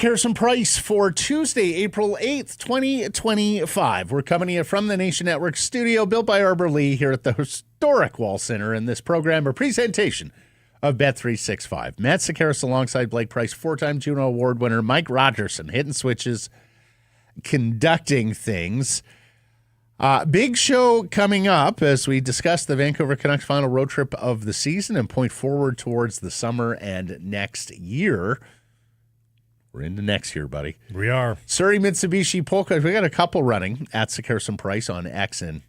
Comparison price for Tuesday, April 8th, 2025. We're coming to you from the Nation Network studio, built by Arbor Lee here at the historic Wall Center. In this program, a presentation of Bet365. Matt Sakaris alongside Blake Price, four-time Juno Award winner Mike Rogerson, hitting switches, conducting things. Big show coming up as we discuss the Vancouver Canucks final road trip of the season and point forward towards the summer and next year. We're into next year, buddy. We are. Surrey Mitsubishi Polka. We got a couple running at Sakaris Price on X and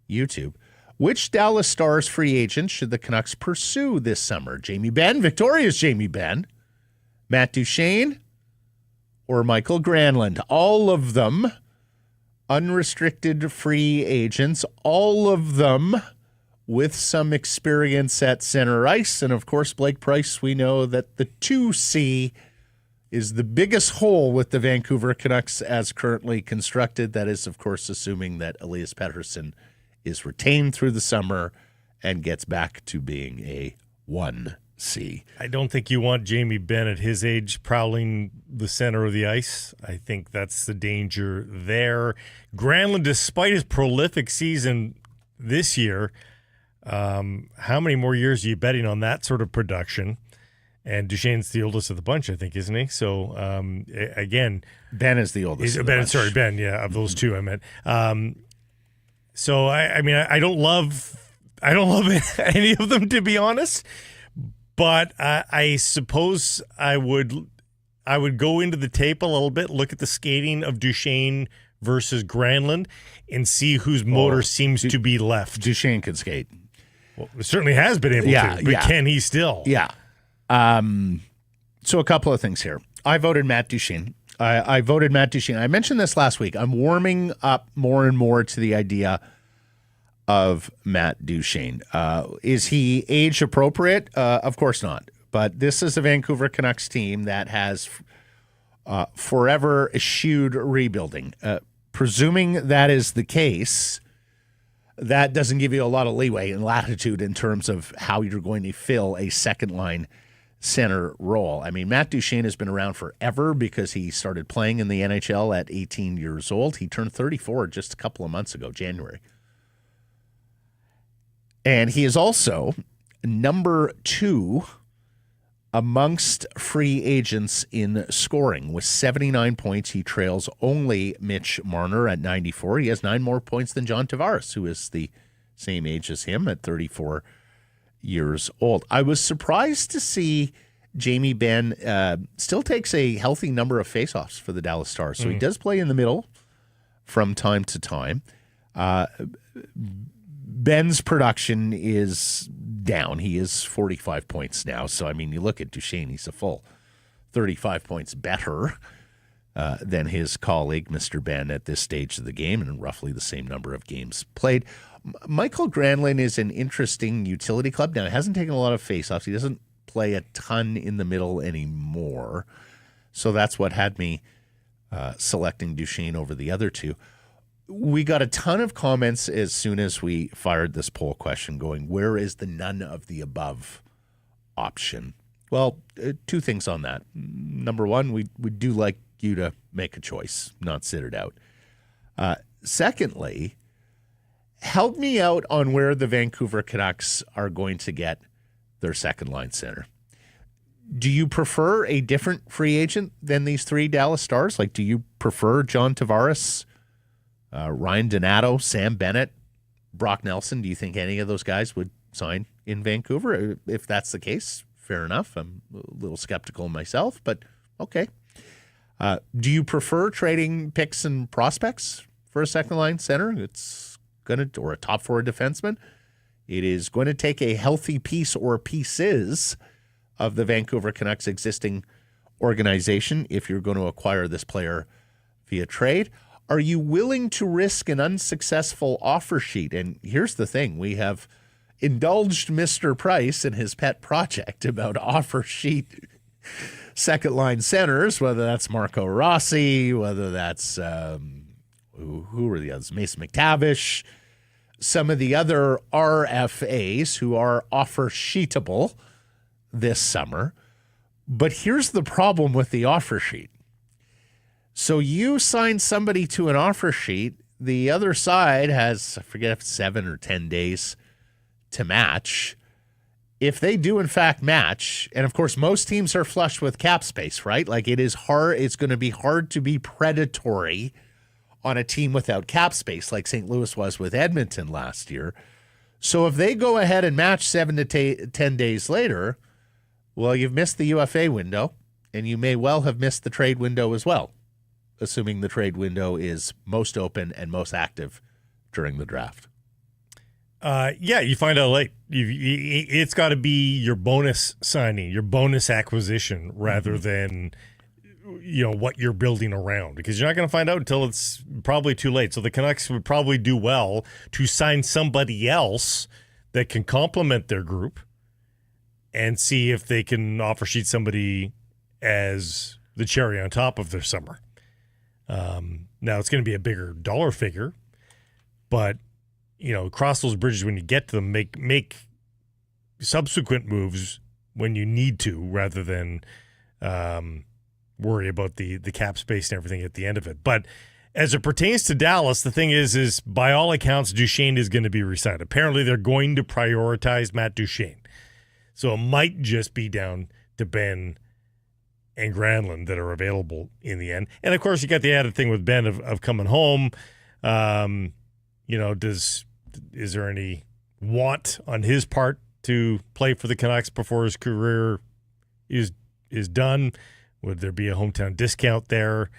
YouTube. Which Dallas Stars free agent should the Canucks pursue this summer? Jamie Benn, victorious Jamie Benn, Matt Duchene, or Michael Granlund? All of them unrestricted free agents, all of them with some experience at center ice. And, of course, Blake Price, we know that the 2C is the biggest hole with the Vancouver Canucks as currently constructed. That is, of course, assuming that Elias Pettersson is retained through the summer and gets back to being a 1C. I don't think you want Jamie Benn at his age prowling the center of the ice. I think that's the danger there. Granlund, despite his prolific season this year, how many more years are you betting on that sort of production? And Duchene's the oldest of the bunch, I think, isn't he? So, again, Ben is the oldest of the bunch. Sorry, Ben, yeah, of those two I meant. So, I mean, I don't love any of them, to be honest. But I suppose I would go into the tape a little bit, look at the skating of Duchene versus Granlund, and see whose motor seems to be left. Duchene can skate. Well, it certainly has been able to, but can he still? Yeah. So a couple of things here. I voted Matt Duchene. I voted Matt Duchene. I mentioned this last week. I'm warming up more and more to the idea of Matt Duchene. Is he age appropriate? Of course not. But this is a Vancouver Canucks team that has forever eschewed rebuilding. Presuming that is the case, that doesn't give you a lot of leeway and latitude in terms of how you're going to fill a second-line center role. I mean, Matt Duchene has been around forever because he started playing in the NHL at 18 years old. He turned 34 just a couple of months ago, January. And he is also number 2 amongst free agents in scoring. With 79 points, he trails only Mitch Marner at 94. He has 9 more points than John Tavares, who is the same age as him at 34 years old. I was surprised to see Jamie Benn still takes a healthy number of faceoffs for the Dallas Stars. So he does play in the middle from time to time. Ben's production is down. He is 45 points now. So, I mean, you look at Duchene, he's a full 35 points better than his colleague, Mr. Benn, at this stage of the game, and roughly the same number of games played. Michael Granlund is an interesting utility club. Now, he hasn't taken a lot of faceoffs. He doesn't play a ton in the middle anymore. So that's what had me selecting Duchene over the other two. We got a ton of comments as soon as we fired this poll question going, where is the none of the above option? Well, 2 things on that. Number one, we do like you to make a choice, not sit it out. Secondly, help me out on where the Vancouver Canucks are going to get their second line center. Do you prefer a different free agent than these 3 Dallas Stars? Like, do you prefer John Tavares, Ryan Donato, Sam Bennett, Brock Nelson? Do you think any of those guys would sign in Vancouver? If that's the case, fair enough. I'm a little skeptical myself, but okay. Do you prefer trading picks and prospects for a second line center? Or a top 4 defenseman. It is going to take a healthy piece or pieces of the Vancouver Canucks existing organization if you're going to acquire this player via trade. Are you willing to risk an unsuccessful offer sheet? And here's the thing. We have indulged Mr. Price in his pet project about offer sheet second-line centers, whether that's Marco Rossi, whether that's who are the others? Mason McTavish, some of the other RFAs who are offer sheetable this summer. But here's the problem with the offer sheet. So you sign somebody to an offer sheet, the other side has, I forget if it's 7 or 10 days to match. If they do in fact match, and of course most teams are flush with cap space, right? Like it is hard, it's going to be hard to be predatory on a team without cap space like St. Louis was with Edmonton last year. So if they go ahead and match 7 to 10 days later, well, you've missed the UFA window, and you may well have missed the trade window as well, assuming the trade window is most open and most active during the draft. Yeah, you find out late. It's got to be your bonus signing, your bonus acquisition, rather than what you're building around, because you're not going to find out until it's probably too late. So the Canucks would probably do well to sign somebody else that can complement their group and see if they can offer sheet somebody as the cherry on top of their summer. Now it's going to be a bigger dollar figure, but cross those bridges when you get to them. Make subsequent moves when you need to, rather than worry about the cap space and everything at the end of it. But as it pertains to Dallas, the thing is by all accounts, Duchesne is going to be re-signed. Apparently, they're going to prioritize Matt Duchesne. So it might just be down to Ben and Granlund that are available in the end. And, of course, you got the added thing with Ben of coming home. Is there any want on his part to play for the Canucks before his career is done? Would there be a hometown discount there?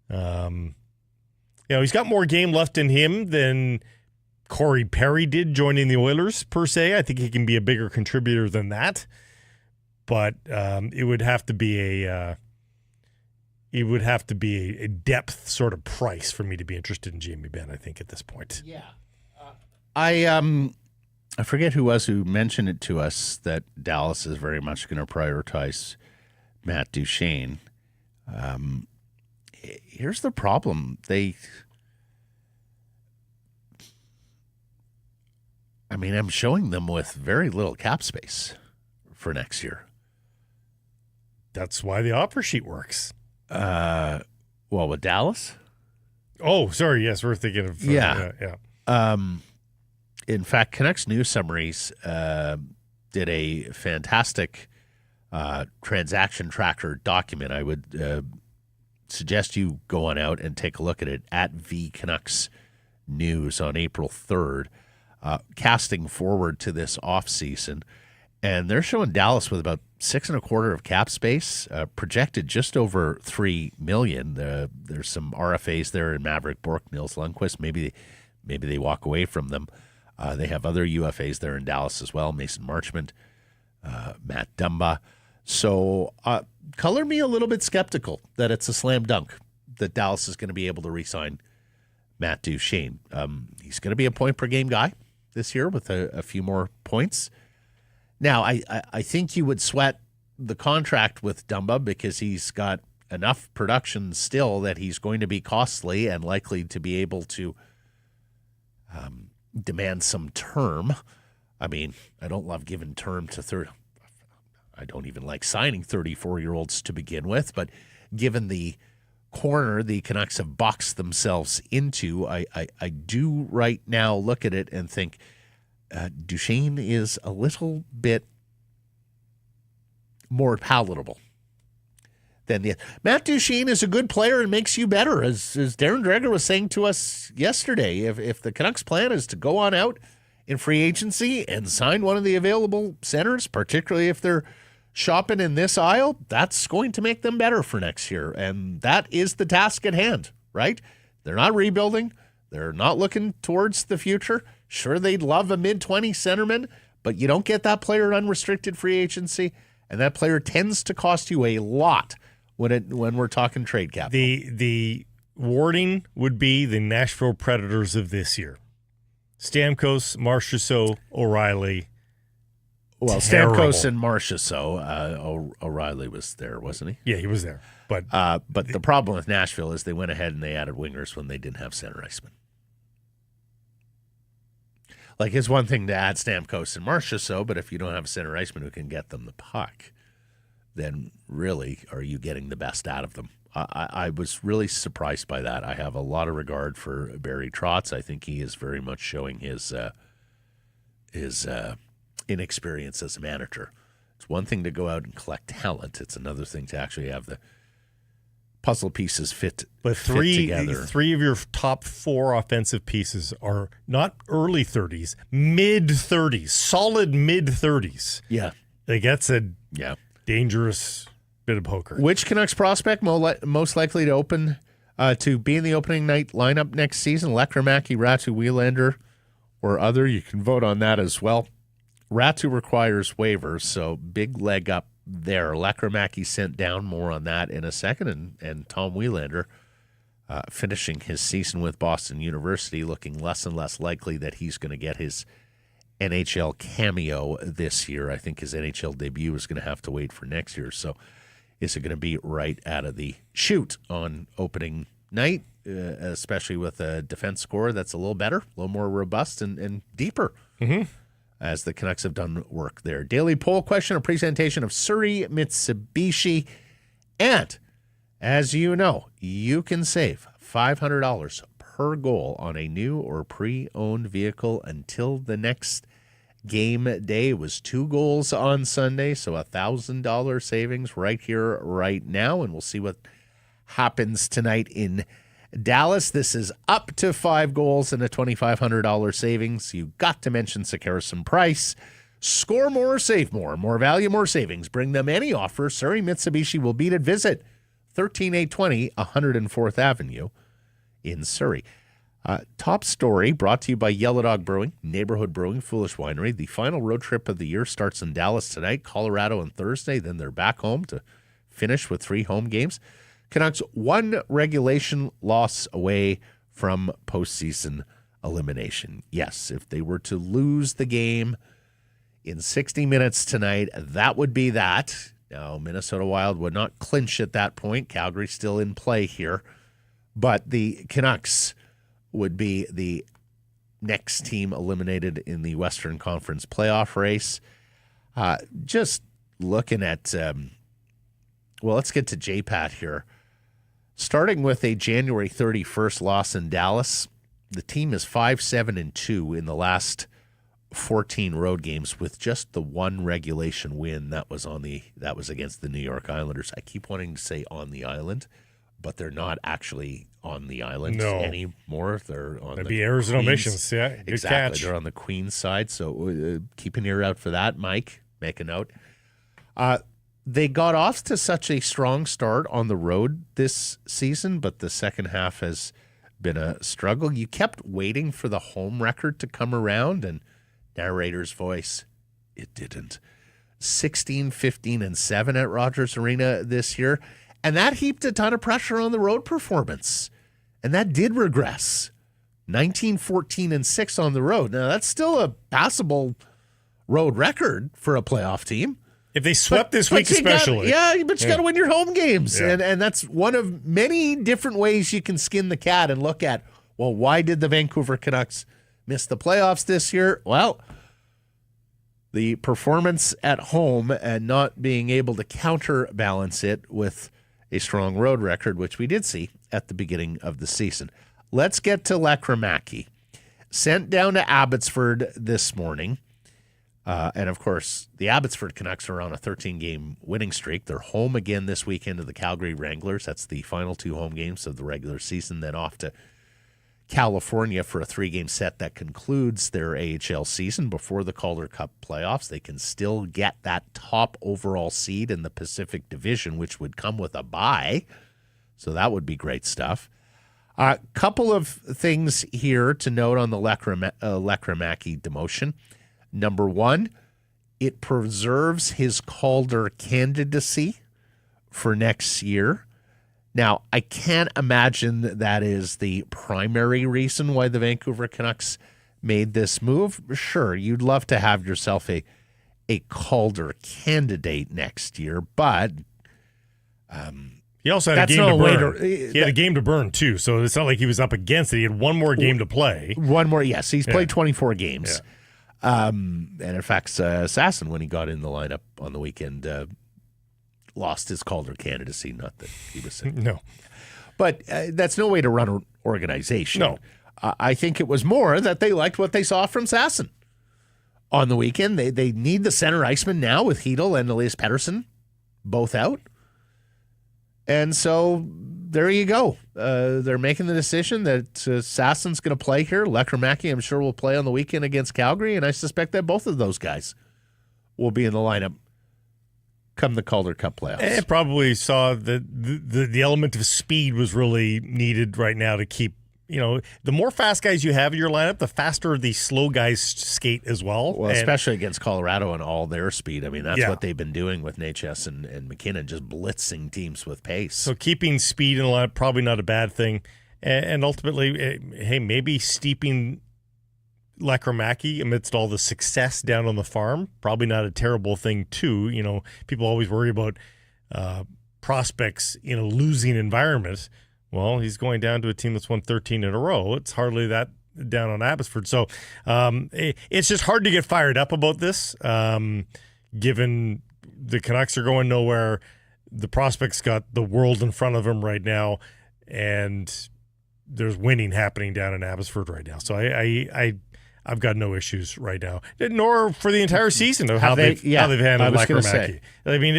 He's got more game left in him than Corey Perry did joining the Oilers, per se. I think he can be a bigger contributor than that. But it would have to be a depth sort of price for me to be interested in Jamie Benn, I think, at this point. Yeah. I forget who mentioned it to us that Dallas is very much going to prioritize Matt Duchesne. Here's the problem. I'm showing them with very little cap space for next year. That's why the offer sheet works. With Dallas? Oh, sorry. Yes, we're thinking of... Yeah. In fact, Canucks News Summaries did a fantastic transaction tracker document. I would suggest you go on out and take a look at it at V Canucks News on April 3rd, casting forward to this offseason. And they're showing Dallas with about $6.25 of cap space, projected just over $3 million. There's some RFAs there in Maverick, Bork, Nils Lundqvist. Maybe they walk away from them. They have other UFAs there in Dallas as well. Mason Marchment, Matt Dumba. So color me a little bit skeptical that it's a slam dunk that Dallas is going to be able to re-sign Matt Duchesne. He's going to be a point-per-game guy this year with a few more points. Now, I think you would sweat the contract with Dumba because he's got enough production still that he's going to be costly and likely to be able to demand some term. I don't love giving term to third. I don't even like signing 34-year-olds to begin with, but given the corner the Canucks have boxed themselves into, I do right now look at it and think Duchesne is a little bit more palatable than the Matt Duchesne is a good player and makes you better, as Darren Dreger was saying to us yesterday. If the Canucks' plan is to go on out in free agency and sign one of the available centers, particularly if they're shopping in this aisle, that's going to make them better for next year. And that is the task at hand, right? They're not rebuilding. They're not looking towards the future. Sure, they'd love a mid-20 centerman, but you don't get that player in unrestricted free agency, and that player tends to cost you a lot when we're talking trade cap. The wording would be the Nashville Predators of this year. Stamkos, Marchessault, O'Reilly. Well, Terrible. Stamkos and Marchessault. O'Reilly was there, wasn't he? Yeah, he was there. But the problem with Nashville is they went ahead and they added wingers when they didn't have center icemen. Like, it's one thing to add Stamkos and Marchessault, but if you don't have a center iceman who can get them the puck, then really are you getting the best out of them? I was really surprised by that. I have a lot of regard for Barry Trotz. I think he is very much showing his inexperience as a manager. It's one thing to go out and collect talent. It's another thing to actually have the puzzle pieces fit together. Three of your top 4 offensive pieces are not early 30s, mid 30s, solid mid 30s. Yeah. Like, that's a dangerous bit of poker. Which Canucks prospect most likely to to be in the opening night lineup next season? Lekkerimäki, Räty, Wielander, or other? You can vote on that as well. Räty requires waivers, so big leg up there. Lekkerimäki sent down, more on that in a second, and Tom Wielander finishing his season with Boston University, looking less and less likely that he's going to get his NHL cameo this year. I think his NHL debut is going to have to wait for next year. So is it going to be right out of the chute on opening night, especially with a defense score that's a little better, a little more robust and deeper, as the Canucks have done work there. Daily poll question, a presentation of Surrey Mitsubishi. And as you know, you can save $500 per goal on a new or pre-owned vehicle until the next game day. It was 2 goals on Sunday, so $1,000 savings right here, right now, and we'll see what happens tonight in Dallas. This is up to 5 goals and a $2,500 savings. You got to mention Sekerson Price. Score more, save more. More value, more savings. Bring them any offer. Surrey Mitsubishi will beat it. Visit 13820 104th Avenue in Surrey. Top story brought to you by Yellow Dog Brewing, Neighborhood Brewing, Foolish Winery. The final road trip of the year starts in Dallas tonight, Colorado on Thursday. Then they're back home to finish with 3 home games. Canucks 1 regulation loss away from postseason elimination. Yes, if they were to lose the game in 60 minutes tonight, that would be that. Now, Minnesota Wild would not clinch at that point. Calgary still in play here. But the Canucks would be the next team eliminated in the Western Conference playoff race. Just looking at, let's get to JPAT here. Starting with a January 31st loss in Dallas, the team is 5-7-2 in the last 14 road games, with just the 1 regulation win that was against the New York Islanders. I keep wanting to say on the island, but they're not actually on the island anymore. They're on That'd be Arizona Missions. Yeah, good exactly. catch. They're on the Queens side, so keep an ear out for that, Mike. Make a note. They got off to such a strong start on the road this season, but the second half has been a struggle. You kept waiting for the home record to come around, and narrator's voice, it didn't. 16, 15, and 7 at Rogers Arena this year, and that heaped a ton of pressure on the road performance, and that did regress. 19, 14, and 6 on the road. Now, that's still a passable road record for a playoff team. If they swept this week especially. But you got to win your home games. Yeah. And that's one of many different ways you can skin the cat and look at, well, why did the Vancouver Canucks miss the playoffs this year? Well, the performance at home and not being able to counterbalance it with a strong road record, which we did see at the beginning of the season. Let's get to Lekkerimäki. Sent down to Abbotsford this morning. And, of course, the Abbotsford Canucks are on a 13-game winning streak. They're home again this weekend to the Calgary Wranglers. That's the final 2 home games of the regular season. Then off to California for a 3-game set that concludes their AHL season before the Calder Cup playoffs. They can still get that top overall seed in the Pacific Division, which would come with a bye. So that would be great stuff. A couple of things here to note on the Lekkerimäki demotion. Number 1, it preserves his Calder candidacy for next year. Now, I can't imagine that is the primary reason why the Vancouver Canucks made this move. Sure, you'd love to have yourself a Calder candidate next year, but he also had a game to burn. He had a game to burn, too, so it's not like he was up against it. He had one more game to play. One more, yes. He's played 24 games. Yeah. And in fact, Sasson, when he got in the lineup on the weekend, lost his Calder candidacy. Not that he was sick. No. But that's no way to run an organization. No. I think it was more that they liked what they saw from Sasson on the weekend. They need the center iceman now with Hedl and Elias Pettersson both out. And so there you go. They're making the decision that Sasson's going to play here. Lekkerimäki, I'm sure, will play on the weekend against Calgary, and I suspect that both of those guys will be in the lineup come the Calder Cup playoffs. And probably saw that the element of speed was really needed right now to keep, the more fast guys you have in your lineup, the faster the slow guys skate as well. Well, especially against Colorado and all their speed. I mean, that's what they've been doing with Natchez and McKinnon, just blitzing teams with pace. So keeping speed in the lineup, probably not a bad thing. And ultimately, hey, maybe steeping Lekkerimäki amidst all the success down on the farm, probably not a terrible thing too. People always worry about prospects in a losing environment. Well, he's going down to a team that's won 13 in a row. It's hardly that down on Abbotsford. So it's just hard to get fired up about this, given the Canucks are going nowhere. The prospects got the world in front of them right now, and there's winning happening down in Abbotsford right now. So I've got no issues right now, nor for the entire season of how they've handled Lekkerimäki. I mean,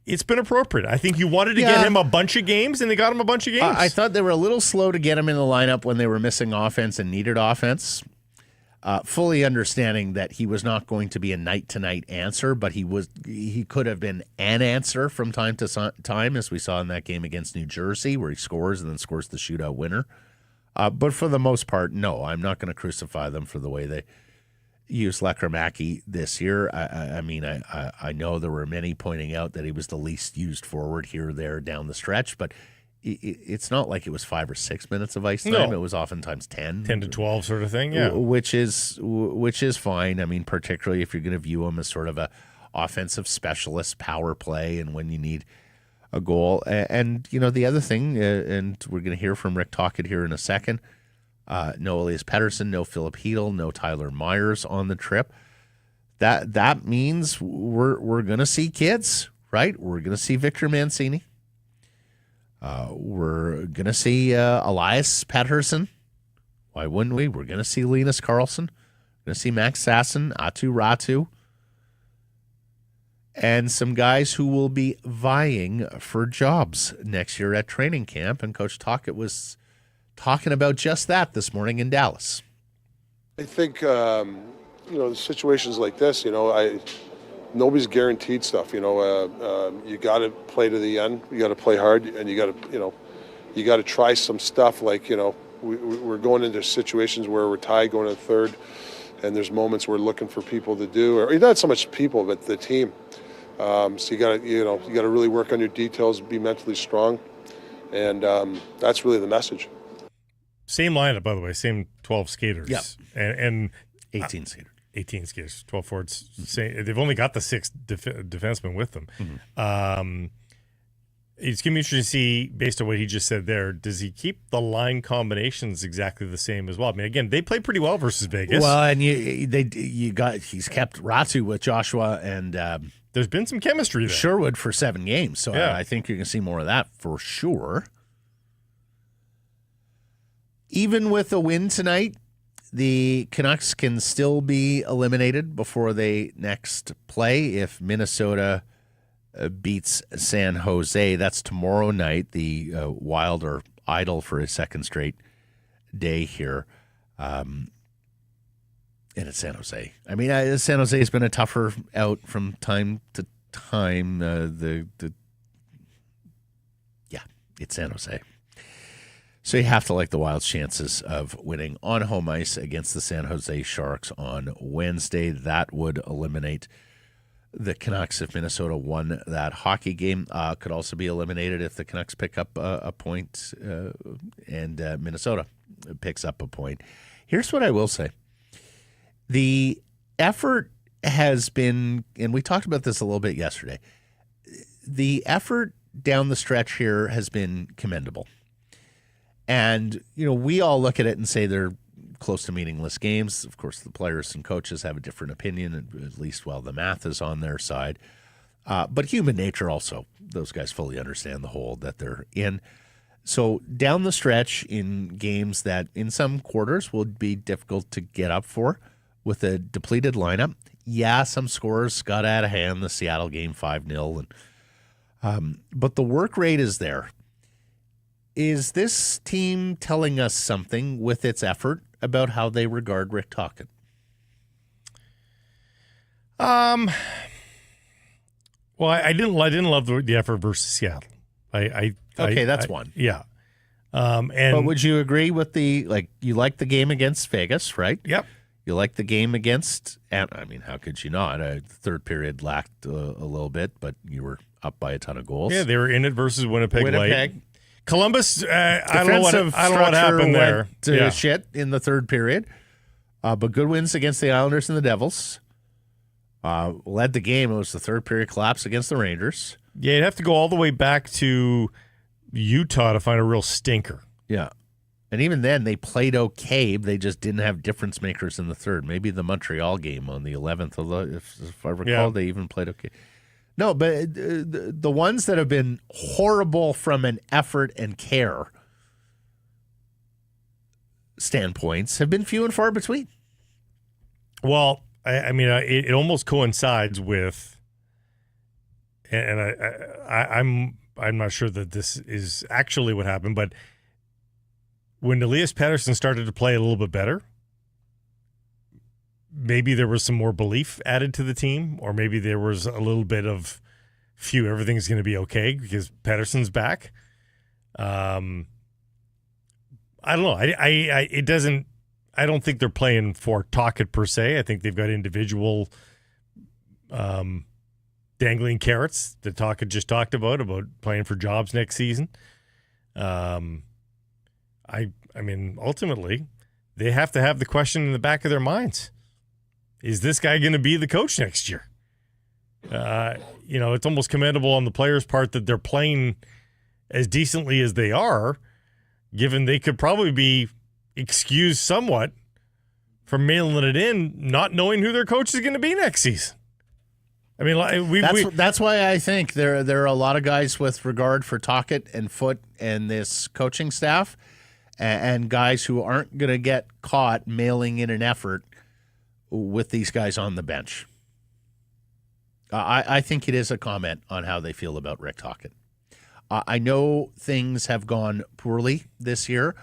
it's been appropriate. I think you wanted to get him a bunch of games, and they got him a bunch of games. I thought they were a little slow to get him in the lineup when they were missing offense and needed offense. Fully understanding that he was not going to be a night-to-night answer, but he could have been an answer from time to time, as we saw in that game against New Jersey, where he scores and then scores the shootout winner. But for the most part, no, I'm not going to crucify them for the way they use Lekkerimäki this year. I know there were many pointing out that he was the least used forward here or there down the stretch, but it's not like it was 5 or 6 minutes of ice time. No. It was oftentimes 10 to 12 sort of thing, which is fine. I mean, particularly if you're going to view him as sort of a offensive specialist, power play, and when you need a goal. And the other thing, and we're going to hear from Rick Tocchet here in a second, no Elias Pettersson, no Philip Hedl, no Tyler Myers on the trip. That means we're going to see kids, right? We're going to see Victor Mancini. We're going to see Elias Pettersson. Why wouldn't we? We're going to see Linus Karlsson. We're going to see Max Sasson, Aatu Räty, and some guys who will be vying for jobs next year at training camp. And Coach Tocchet was talking about just that this morning in Dallas. I think, situations like this, nobody's guaranteed stuff. You got to play to the end. You got to play hard, and you got to try some stuff. Like, we're going into situations where we're tied going to the third, and there's moments we're looking for people to do, or not so much people, but the team. So you got to really work on your details, be mentally strong, and that's really the message. Same lineup, by the way, same 12 skaters. Yep. And 18 skaters. 18 skaters, 12 forwards. They've only got the 6 defensemen with them. Mm-hmm. It's going to be interesting to see, based on what he just said there, does he keep the line combinations exactly the same as well? I mean, again, they played pretty well versus Vegas. Well, and he's kept Räty with Joshua, and there's been some chemistry there. Sherwood for 7 games, so I think you're going to see more of that for sure. Even with a win tonight, the Canucks can still be eliminated before they next play if Minnesota beats San Jose. That's tomorrow night. The Wild are idle for a second straight day here. And it's San Jose. I mean, San Jose has been a tougher out from time to time. It's San Jose. So you have to like the Wild's chances of winning on home ice against the San Jose Sharks on Wednesday. That would eliminate the Canucks, if Minnesota won that hockey game, could also be eliminated if the Canucks pick up a point and Minnesota picks up a point. Here's what I will say. The effort has been, and we talked about this a little bit yesterday, the effort down the stretch here has been commendable. And, we all look at it and say they're close to meaningless games. Of course, the players and coaches have a different opinion, at least while the math is on their side. But human nature also, those guys fully understand the hole that they're in. So down the stretch in games that in some quarters will be difficult to get up for with a depleted lineup. Yeah, some scores got out of hand, the Seattle game 5-0. But the work rate is there. Is this team telling us something with its effort about how they regard Rick Tocchet? Well, I didn't love the effort versus Seattle. That's one. Yeah. But would you agree with you like the game against Vegas, right? Yep. You like the game against, and I mean, how could you not? Third period lacked a little bit, but you were up by a ton of goals. Yeah, they were in it versus Winnipeg. Late. Columbus, I don't know what happened there. Shit in the third period. But good wins against the Islanders and the Devils. Led the game. It was the third period collapse against the Rangers. Yeah, you'd have to go all the way back to Utah to find a real stinker. Yeah. And even then, they played okay. They just didn't have difference makers in the third. Maybe the Montreal game on the 11th, if I recall, they even played okay. No, but the ones that have been horrible from an effort and care standpoints have been few and far between. Well, I mean, it almost coincides with, and I'm not sure that this is actually what happened, but when Elias Pettersson started to play a little bit better, maybe there was some more belief added to the team, or maybe there was a little bit of, everything's going to be okay because Pettersson's back. I don't know. I don't think they're playing for Tocchet per se. I think they've got individual dangling carrots that Tocchet just talked about playing for jobs next season. I mean, ultimately, they have to have the question in the back of their minds. Is this guy going to be the coach next year? It's almost commendable on the players' part that they're playing as decently as they are, given they could probably be excused somewhat from mailing it in, not knowing who their coach is going to be next season. I mean, that's why I think there are a lot of guys with regard for Tocchet and Foote and this coaching staff, and guys who aren't going to get caught mailing in an effort with these guys on the bench. I think it is a comment on how they feel about Rick Tocchet. I know things have gone poorly this year.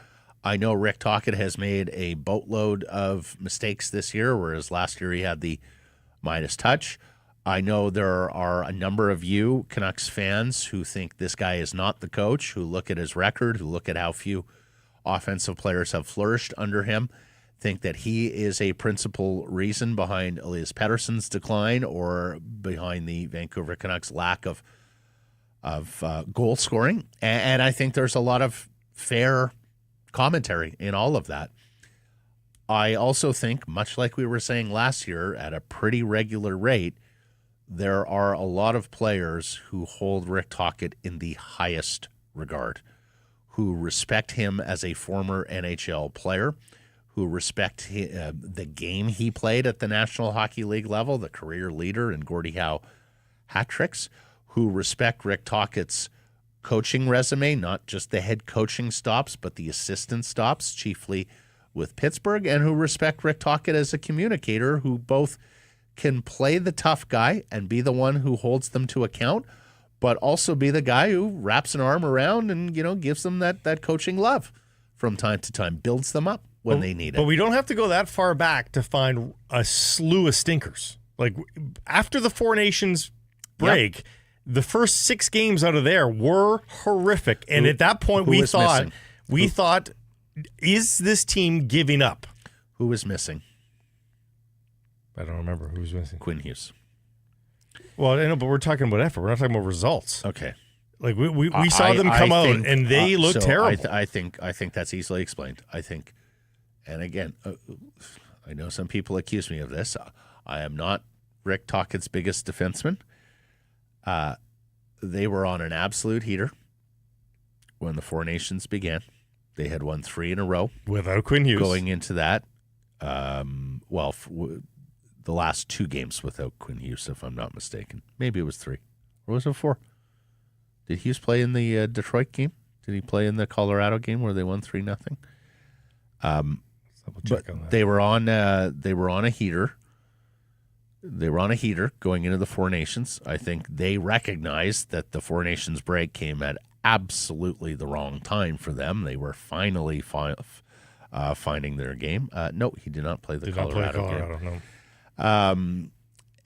I know Rick Tocchet has made a boatload of mistakes this year, whereas last year he had the Midas touch. I know there are a number of you Canucks fans who think this guy is not the coach, who look at his record, who look at how few offensive players have flourished under him, think that he is a principal reason behind Elias Pettersson's decline or behind the Vancouver Canucks' lack of goal scoring. And I think there's a lot of fair commentary in all of that. I also think, much like we were saying last year, at a pretty regular rate, there are a lot of players who hold Rick Tocchet in the highest regard, who respect him as a former NHL player, who respect the game he played at the National Hockey League level, the career leader in Gordie Howe hat tricks, who respect Rick Tocchet's coaching resume, not just the head coaching stops, but the assistant stops, chiefly with Pittsburgh, and who respect Rick Tocchet as a communicator, who both can play the tough guy and be the one who holds them to account, but also be the guy who wraps an arm around and, gives them that coaching love from time to time, builds them up when they need it. But we don't have to go that far back to find a slew of stinkers. Like, after the Four Nations break, the first 6 games out of there were horrific. And at that point, we thought, is this team giving up? Who was missing? I don't remember who was missing. Quinn Hughes. Well, I know, but we're talking about effort. We're not talking about results. Okay. Like we saw them come out and they look terrible. I think that's easily explained. I think, and again, I know some people accuse me of this. I am not Rick Tocchet's biggest defenseman. They were on an absolute heater when the Four Nations began. They had won 3 in a row without Quinn Hughes going into that. The last 2 games without Quinn Hughes, if I'm not mistaken. Maybe it was 3, or was it 4? Did Hughes play in the Detroit game? Did he play in the Colorado game where they won 3-0? But they were on a heater. They were on a heater going into the Four Nations. I think they recognized that the Four Nations break came at absolutely the wrong time for them. They were finally finding their game. No, he did not play the Colorado game. No.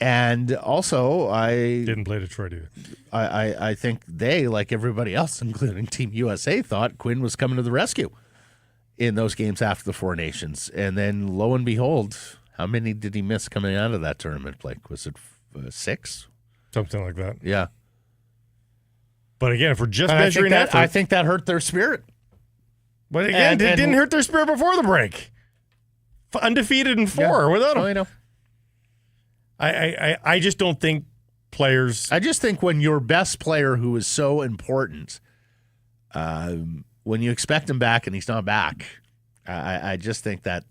And also, I didn't play Detroit either. I think they, like everybody else, including Team USA, thought Quinn was coming to the rescue in those games after the Four Nations. And then, lo and behold, how many did he miss coming out of that tournament, Blake? Was it 6? Something like that. Yeah. But again, if we're just measuring effort, I think that hurt their spirit. But again, it didn't hurt their spirit before the break. Undefeated in 4 without him. I know. I just don't think players. I just think when your best player, who is so important, when you expect him back and he's not back, I just think that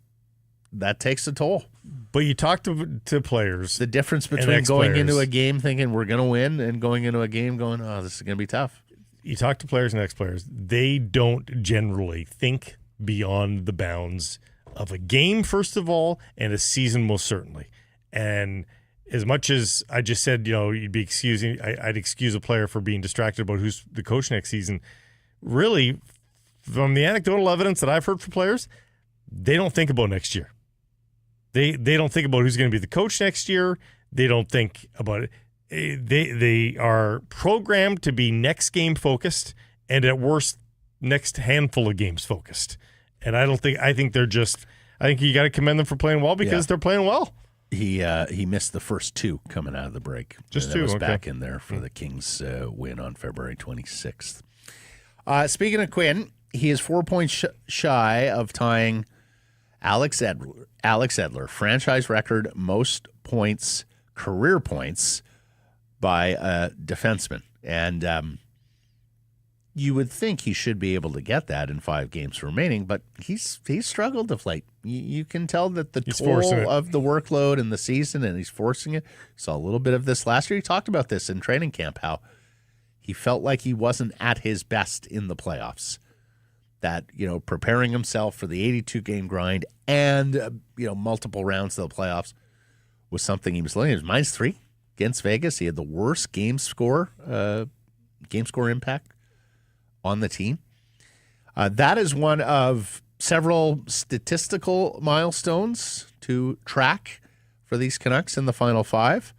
takes a toll. But you talk to players. The difference between going into a game thinking we're going to win and going into a game going, oh, this is going to be tough. You talk to players and ex-players. They don't generally think beyond the bounds of a game, first of all, and a season most certainly. And as much as I just said, you'd be excusing, I'd excuse a player for being distracted about who's the coach next season. Really, from the anecdotal evidence that I've heard from players, they don't think about next year. They don't think about who's going to be the coach next year. They don't think about it. They are programmed to be next game focused, and at worst, next handful of games focused. And I think they're just. I think you got to commend them for playing well because they're playing well. He missed the first 2 coming out of the break. Just 2. Was back in there for the Kings' win on February 26th. Speaking of Quinn, he is 4 points shy of tying Alex Edler, franchise record most points, career points by a defenseman. And you would think he should be able to get that in 5 games remaining, but he's struggled of late. You can tell that he's toll of the workload in the season, and he's forcing it. Saw a little bit of this last year. He talked about this in training camp, how he felt like he wasn't at his best in the playoffs. That, preparing himself for the 82-game grind and, multiple rounds of the playoffs was something he was learning. It was -3 against Vegas. He had the worst game score impact on the team. That is one of several statistical milestones to track for these Canucks in the Final 5.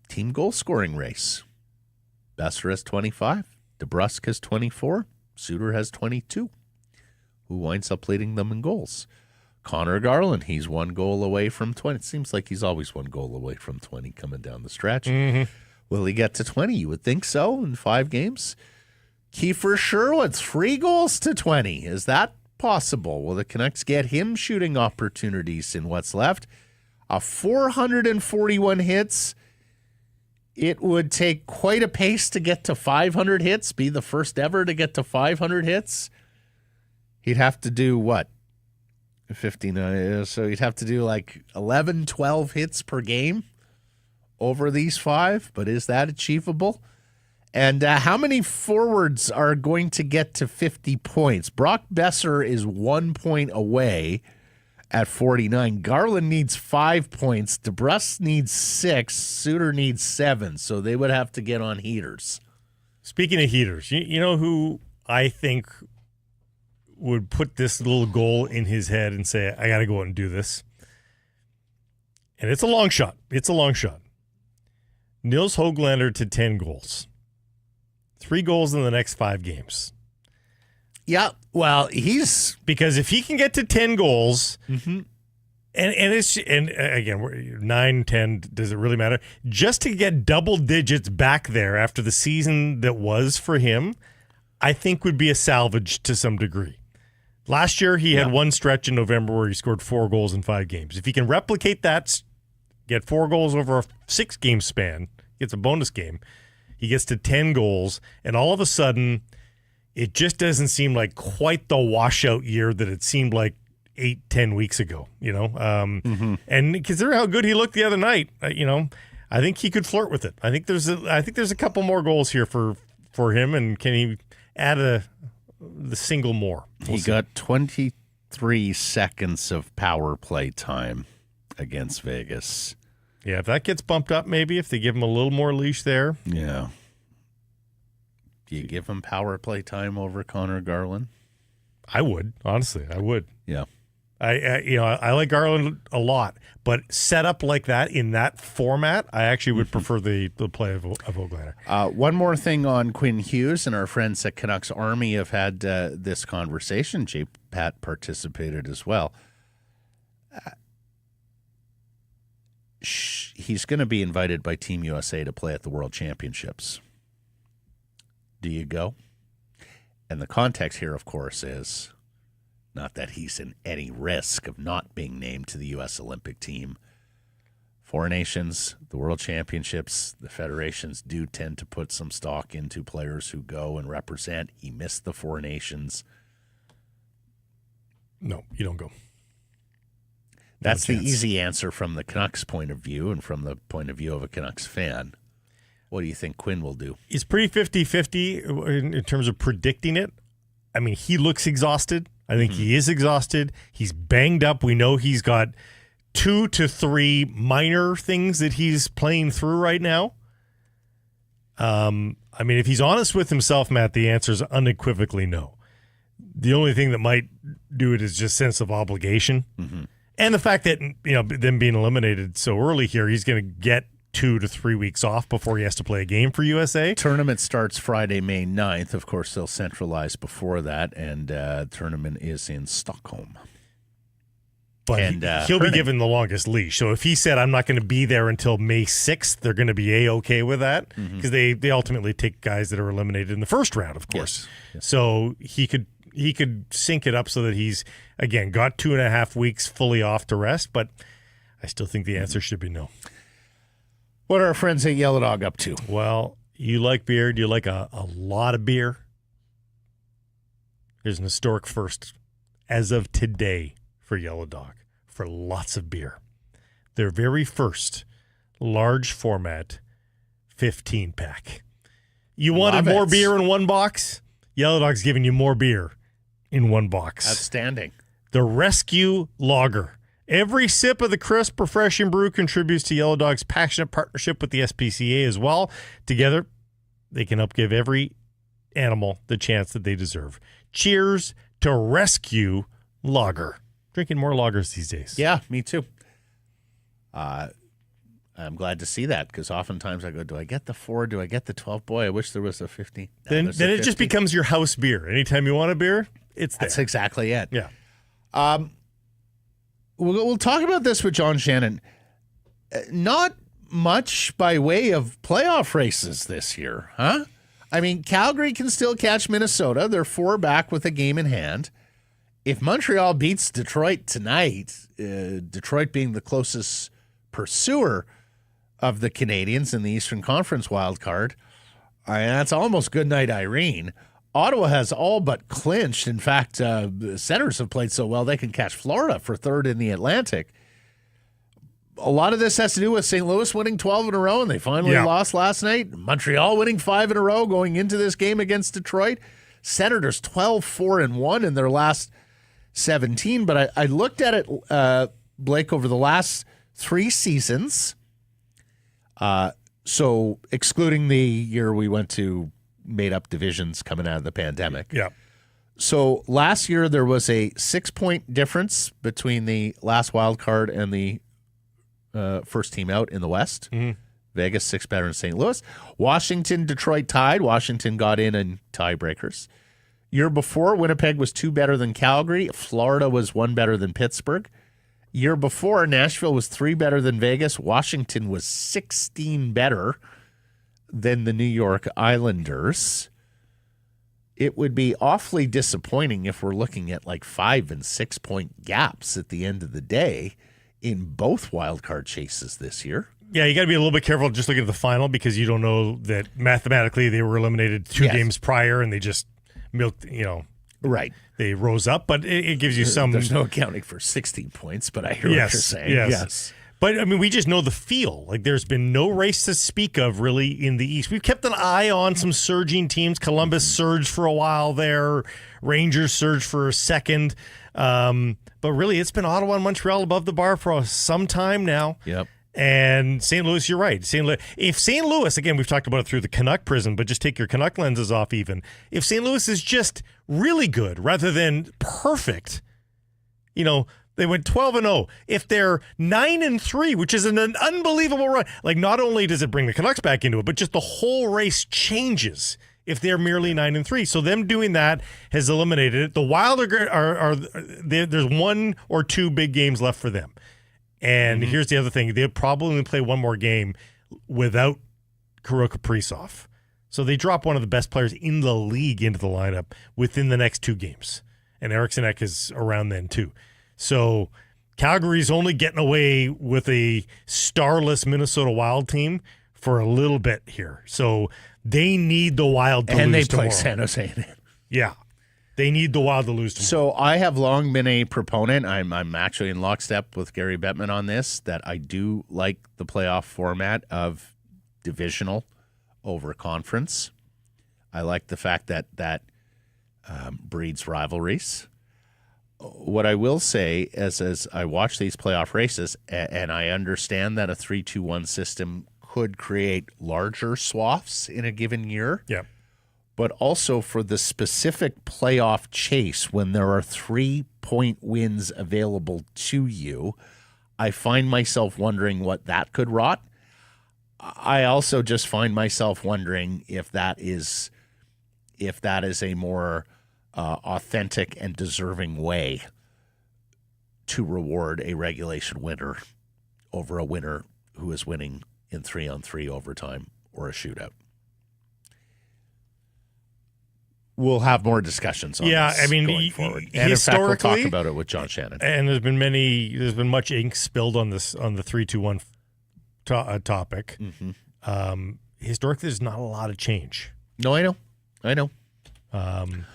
Team goal scoring race. Besser has 25. DeBrusk has 24. Suter has 22. Who winds up leading them in goals? Connor Garland, he's 1 goal away from 20. It seems like he's always 1 goal away from 20 coming down the stretch. Mm-hmm. Will he get to 20? You would think so in 5 games. Kiefer Sherwood, 3 goals to 20. Is that possible? Will the Canucks get him shooting opportunities in what's left? 441 hits. It would take quite a pace to get to 500 hits, be the first ever to get to 500 hits. He'd have to do what? 59. So he'd have to do like 11, 12 hits per game over these 5. But is that achievable? And how many forwards are going to get to 50 points? Brock Besser is 1 point away at 49. Garland needs 5 points. DeBrusk needs 6. Suter needs 7. So they would have to get on heaters. Speaking of heaters, you know who I think would put this little goal in his head and say, I got to go out and do this? And it's a long shot. Nils Höglander to 10 goals. 3 goals in the next 5 games. Yeah, well, because if he can get to 10 goals And again, 9, 10, does it really matter? Just to get double digits back there after the season that was for him, I think would be a salvage to some degree. Last year, he had one stretch in November where he scored 4 goals in 5 games. If he can replicate that, get 4 goals over a 6-game span, gets a bonus game, he gets to 10 goals, and all of a sudden, it just doesn't seem like quite the washout year that it seemed like 8-10 weeks ago, and consider how good he looked the other night, I think he could flirt with it. I think there's a couple more goals here for him, and can he add the single more? He got 23 seconds of power play time against Vegas. Yeah, if that gets bumped up, maybe if they give him a little more leash there. Yeah. Do you give him power play time over Connor Garland? I would, honestly. I would. Yeah. I like Garland a lot, but set up like that in that format, I actually would prefer the play of Oglander. One more thing on Quinn Hughes, and our friends at Canucks Army have had this conversation. J. Pat participated as well. He's going to be invited by Team USA to play at the World Championships. Do you go? And the context here, of course, is not that he's in any risk of not being named to the U.S. Olympic team. 4 nations, the World Championships, the federations do tend to put some stock into players who go and represent. He missed the 4 nations. No, you don't go. That's the easy answer from the Canucks point of view and from the point of view of a Canucks fan. What do you think Quinn will do? He's pretty 50-50 in terms of predicting it. I mean, he looks exhausted. I think he is exhausted. He's banged up. We know he's got 2 to 3 minor things that he's playing through right now. I mean, if he's honest with himself, Matt, the answer is unequivocally no. The only thing that might do it is just sense of obligation. And the fact that, them being eliminated so early here, he's going to get 2 to 3 weeks off before he has to play a game for USA. Tournament starts Friday, May 9th. Of course, they'll centralize before that, and tournament is in Stockholm. But he'll be given the longest leash. So if he said, I'm not going to be there until May 6th, they're going to be A-okay with that because they ultimately take guys that are eliminated in the first round, of course. Yes. So he could sync it up so that he's, again, got 2.5 weeks fully off to rest, but I still think the answer should be no. What are our friends at Yellow Dog up to? Well, you like beer. Do you like a lot of beer? There's an historic first as of today for Yellow Dog for lots of beer. Their very first large format 15-pack. You wanted more beer in one box? Yellow Dog's giving you more beer in one box. Outstanding. The Rescue Lager. Every sip of the crisp, refreshing brew contributes to Yellow Dog's passionate partnership with the SPCA as well. Together, they can help give every animal the chance that they deserve. Cheers to Rescue Lager. Drinking more lagers these days. Yeah, me too. I'm glad to see that because oftentimes I go, do I get the 4? Do I get the 12? Boy, I wish there was a 50. Then it just becomes your house beer. Anytime you want a beer, it's there. That's exactly it. Yeah. We'll talk about this with John Shannon. Not much by way of playoff races this year, huh? I mean, Calgary can still catch Minnesota. They're 4 back with a game in hand. If Montreal beats Detroit tonight, Detroit being the closest pursuer of the Canadiens in the Eastern Conference wild card, that's almost good night, Irene. Ottawa has all but clinched. In fact, the Senators have played so well they can catch Florida for 3rd in the Atlantic. A lot of this has to do with St. Louis winning 12 in a row, and they finally lost last night. Montreal winning 5 in a row going into this game against Detroit. Senators 12-4-1 in their last 17. But I looked at it, Blake, over the last 3 seasons. So excluding the year we went to made up divisions coming out of the pandemic. Yeah. So last year there was a 6-point difference between the last wild card and the first team out in the West. Vegas 6 better than St. Louis. Washington, Detroit tied. Washington got in tiebreakers. Year before, Winnipeg was 2 better than Calgary. Florida was 1 better than Pittsburgh. Year before, Nashville was 3 better than Vegas. Washington was 16 better than the New York Islanders. It would be awfully disappointing if we're looking at like 5 and 6 point gaps at the end of the day in both wildcard chases this year. Yeah, you got to be a little bit careful just looking at the final because you don't know that mathematically they were eliminated 2 games prior and they just milked, Right. They rose up, but it gives you some. There's no accounting for 16 points, but I hear what you're saying. Yes. But, I mean, we just know the feel. Like, there's been no race to speak of, really, in the East. We've kept an eye on some surging teams. Columbus surged for a while there. Rangers surged for a second. But, really, it's been Ottawa and Montreal above the bar for some time now. Yep. And St. Louis, you're right. If St. Louis, again, we've talked about it through the Canuck prism, but just take your Canuck lenses off even. If St. Louis is just really good rather than perfect, they went 12-0. If they're 9-3, which is an unbelievable run, like not only does it bring the Canucks back into it, but just the whole race changes if they're merely 9-3. So them doing that has eliminated it. The Wild there's 1 or 2 big games left for them. And here's the other thing. They'll probably play one more game without Kirill Kaprizov. So they drop one of the best players in the league into the lineup within the next 2 games. And Eriksson Ek is around then too. So Calgary's only getting away with a starless Minnesota Wild team for a little bit here. So they need the Wild to lose tomorrow. And they play San Jose. Yeah. They need the Wild to lose tomorrow. So I have long been a proponent. I'm actually in lockstep with Gary Bettman on this, that I do like the playoff format of divisional over conference. I like the fact that breeds rivalries. What I will say is, as I watch these playoff races, and I understand that a 3-2-1 system could create larger swaths in a given year. Yeah. But also for the specific playoff chase, when there are 3-point wins available to you, I find myself wondering what that could rot. I also just find myself wondering if that is a more authentic and deserving way to reward a regulation winner over a winner who is winning in 3-on-3 overtime or a shootout. We'll have more discussions on this going forward. And in fact, we'll talk about it with John Shannon. And there's been much ink spilled on the 3-2-1 topic. Mm-hmm. Historically, there's not a lot of change. No, I know.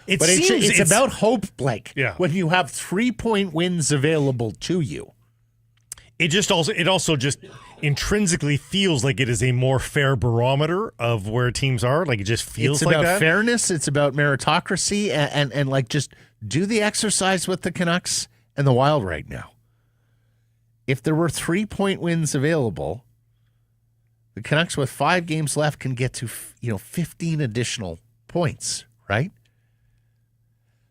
It's about hope, Blake. Yeah. When you have 3-point wins available to you. It also just intrinsically feels like it is a more fair barometer of where teams are. Like, it just feels like that. It's about fairness. It's about meritocracy, and like, just do the exercise with the Canucks and the Wild right now. If there were 3-point wins available, the Canucks with 5 games left can get to 15 additional points, right?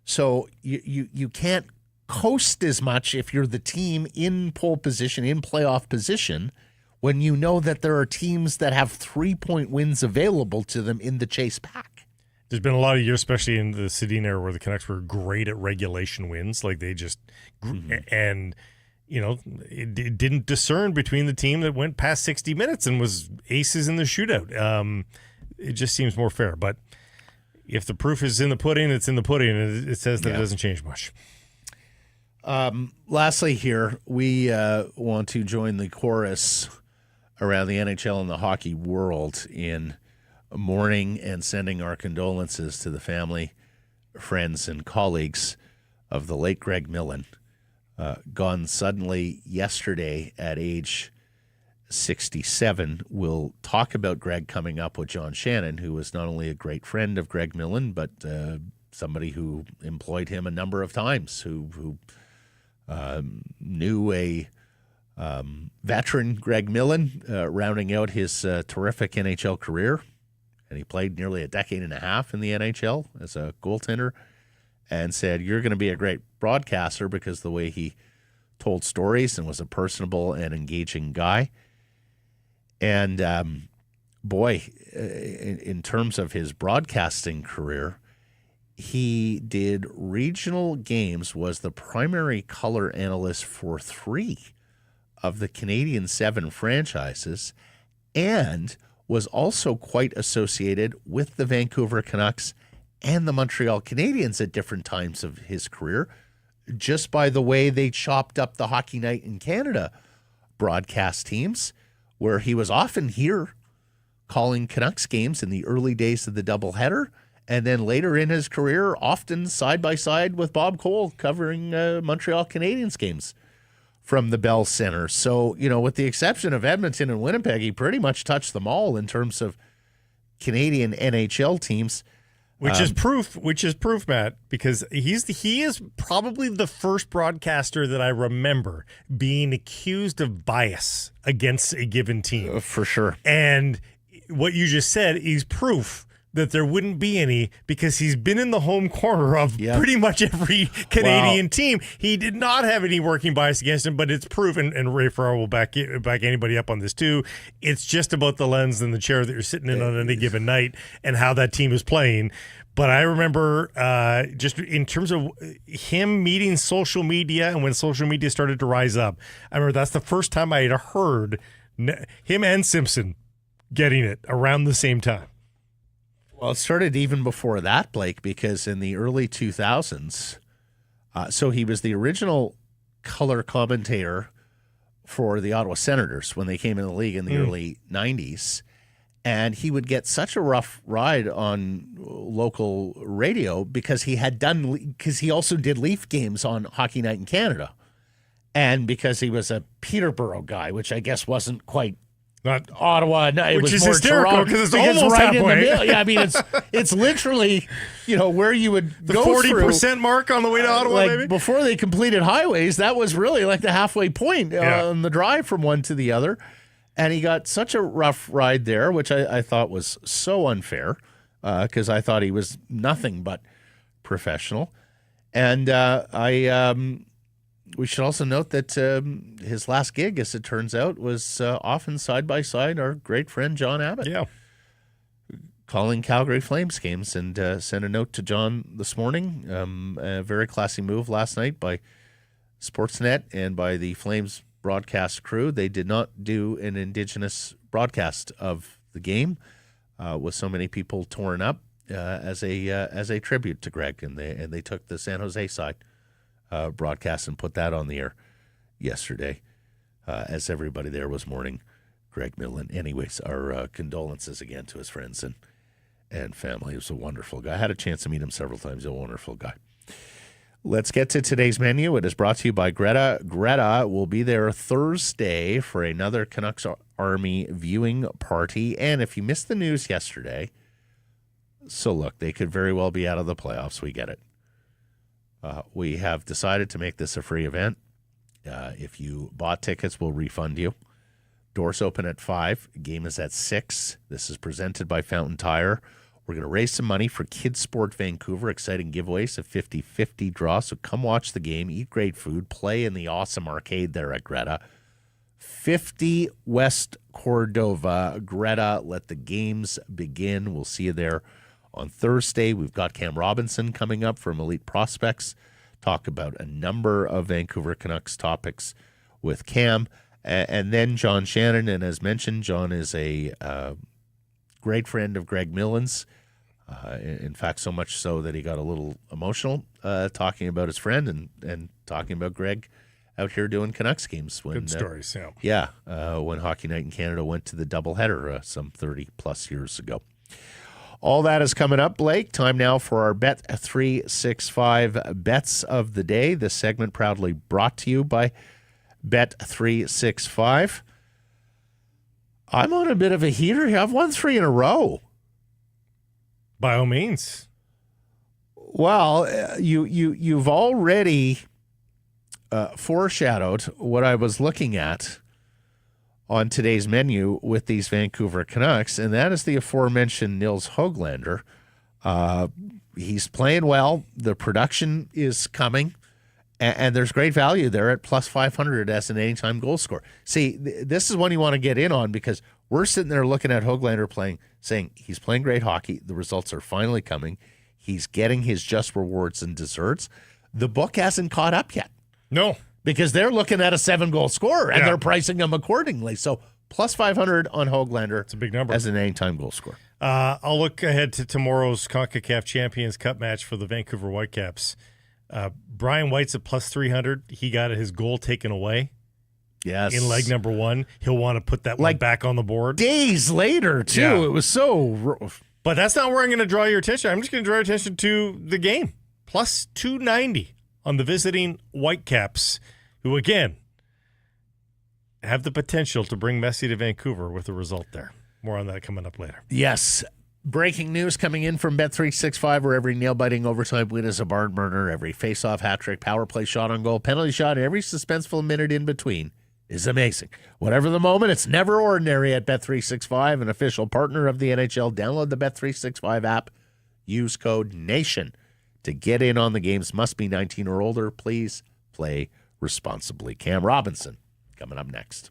So you can't coast as much if you're the team in pole position, in playoff position, when you know that there are teams that have 3-point wins available to them in the chase back. There's been a lot of years, especially in the Sedin era, where the Canucks were great at regulation wins. Like, they just and it didn't discern between the team that went past 60 minutes and was aces in the shootout. It just seems more fair. But if the proof is in the pudding, it's in the pudding, and it says that it doesn't change much. Lastly here, we want to join the chorus around the NHL and the hockey world in mourning and sending our condolences to the family, friends, and colleagues of the late Greg Millen, gone suddenly yesterday at age 67. We'll talk about Greg coming up with John Shannon, who was not only a great friend of Greg Millen, but somebody who employed him a number of times, who knew a veteran Greg Millen, rounding out his terrific NHL career. And he played nearly a decade and a half in the NHL as a goaltender, and said, "You're going to be a great broadcaster," because the way he told stories and was a personable and engaging guy. And in terms of his broadcasting career, he did regional games, was the primary color analyst for 3 of the Canadian 7 franchises, and was also quite associated with the Vancouver Canucks and the Montreal Canadiens at different times of his career, just by the way they chopped up the Hockey Night in Canada broadcast teams, where he was often here calling Canucks games in the early days of the doubleheader, and then later in his career, often side by side with Bob Cole covering Montreal Canadiens games from the Bell Center. So, with the exception of Edmonton and Winnipeg, he pretty much touched them all in terms of Canadian NHL teams. Which is proof, Matt, because he is probably the first broadcaster that I remember being accused of bias against a given team. For sure. And what you just said is proof that there wouldn't be any, because he's been in the home corner of pretty much every Canadian team. He did not have any working bias against him, but it's proof, and Ray Farrar will back anybody up on this too. It's just about the lens and the chair that you're sitting in on any given night and how that team is playing. But I remember just in terms of him meeting social media, and when social media started to rise up, I remember that's the first time I had heard him and Simpson getting it around the same time. Well, it started even before that, Blake, because in the early 2000s, so he was the original color commentator for the Ottawa Senators when they came in the league in the early 90s. And he would get such a rough ride on local radio because he also did Leaf games on Hockey Night in Canada. And because he was a Peterborough guy, which I guess wasn't quite not Ottawa, no, it which was is more hysterical Toronto, because it's almost right halfway. in the middle. Yeah, I mean it's literally where you would the go 40% mark on the way to Ottawa. Like maybe before they completed highways, that was really like the halfway point on the drive from one to the other. And he got such a rough ride there, which I thought was so unfair because I thought he was nothing but professional. And we should also note that his last gig, as it turns out, was often side by side our great friend John Abbott. Yeah. Calling Calgary Flames games, and sent a note to John this morning. A very classy move last night by Sportsnet and by the Flames broadcast crew. They did not do an Indigenous broadcast of the game with so many people torn up as a tribute to Greg, and they took the San Jose side broadcast and put that on the air yesterday as everybody there was mourning Greg Millen. Anyways, our condolences again to his friends and family. He was a wonderful guy. I had a chance to meet him several times. A wonderful guy. Let's get to today's menu. It is brought to you by Greta. Greta will be there Thursday for another Canucks Army viewing party. And if you missed the news yesterday, so look, they could very well be out of the playoffs. We get it. We have decided to make this a free event. If you bought tickets, we'll refund you. Doors open at 5. Game is at 6. This is presented by Fountain Tire. We're going to raise some money for Kids Sport Vancouver. Exciting giveaways, a 50-50 draw. So come watch the game, eat great food, play in the awesome arcade there at Greta. 50 West Cordova. Greta, let the games begin. We'll see you there on Thursday. We've got Cam Robinson coming up from Elite Prospects. Talk about a number of Vancouver Canucks topics with Cam. And then John Shannon. And as mentioned, John is a great friend of Greg Millen's. In fact, so much so that he got a little emotional talking about his friend and talking about Greg out here doing Canucks games. Good stories, yeah. When Hockey Night in Canada went to the doubleheader some 30-plus years ago. All that is coming up, Blake. Time now for our Bet365 Bets of the Day. This segment proudly brought to you by Bet365. I'm on a bit of a heater here. I've won 3 in a row. By all means. Well, you've already foreshadowed what I was looking at on today's menu with these Vancouver Canucks, and that is the aforementioned Nils Höglander. He's playing well. The production is coming, and there's great value there at plus 500 as an anytime goal scorer. See, this is one you want to get in on because we're sitting there looking at Höglander playing, saying he's playing great hockey. The results are finally coming. He's getting his just rewards and desserts. The book hasn't caught up yet. No. Because they're looking at a 7-goal scorer, and they're pricing him accordingly. So plus 500 on Höglander. It's a big number. As an anytime goal scorer. I'll look ahead to tomorrow's CONCACAF Champions Cup match for the Vancouver Whitecaps. Brian White's at plus 300. He got his goal taken away. Yes. In leg number 1. He'll want to put that one back on the board. Days later, too. Yeah. It was so... But that's not where I'm going to draw your attention. I'm just going to draw your attention to the game. Plus 290 on the visiting Whitecaps, who, again, have the potential to bring Messi to Vancouver with a result there. More on that coming up later. Yes. Breaking news coming in from Bet365, where every nail-biting overtime win is a barn burner, every face-off hat-trick, power play shot on goal, penalty shot, every suspenseful minute in between is amazing. Whatever the moment, it's never ordinary at Bet365, an official partner of the NHL. Download the Bet365 app. Use code NATION to get in on the games. Must be 19 or older. Please play responsibly. Cam Robinson coming up next.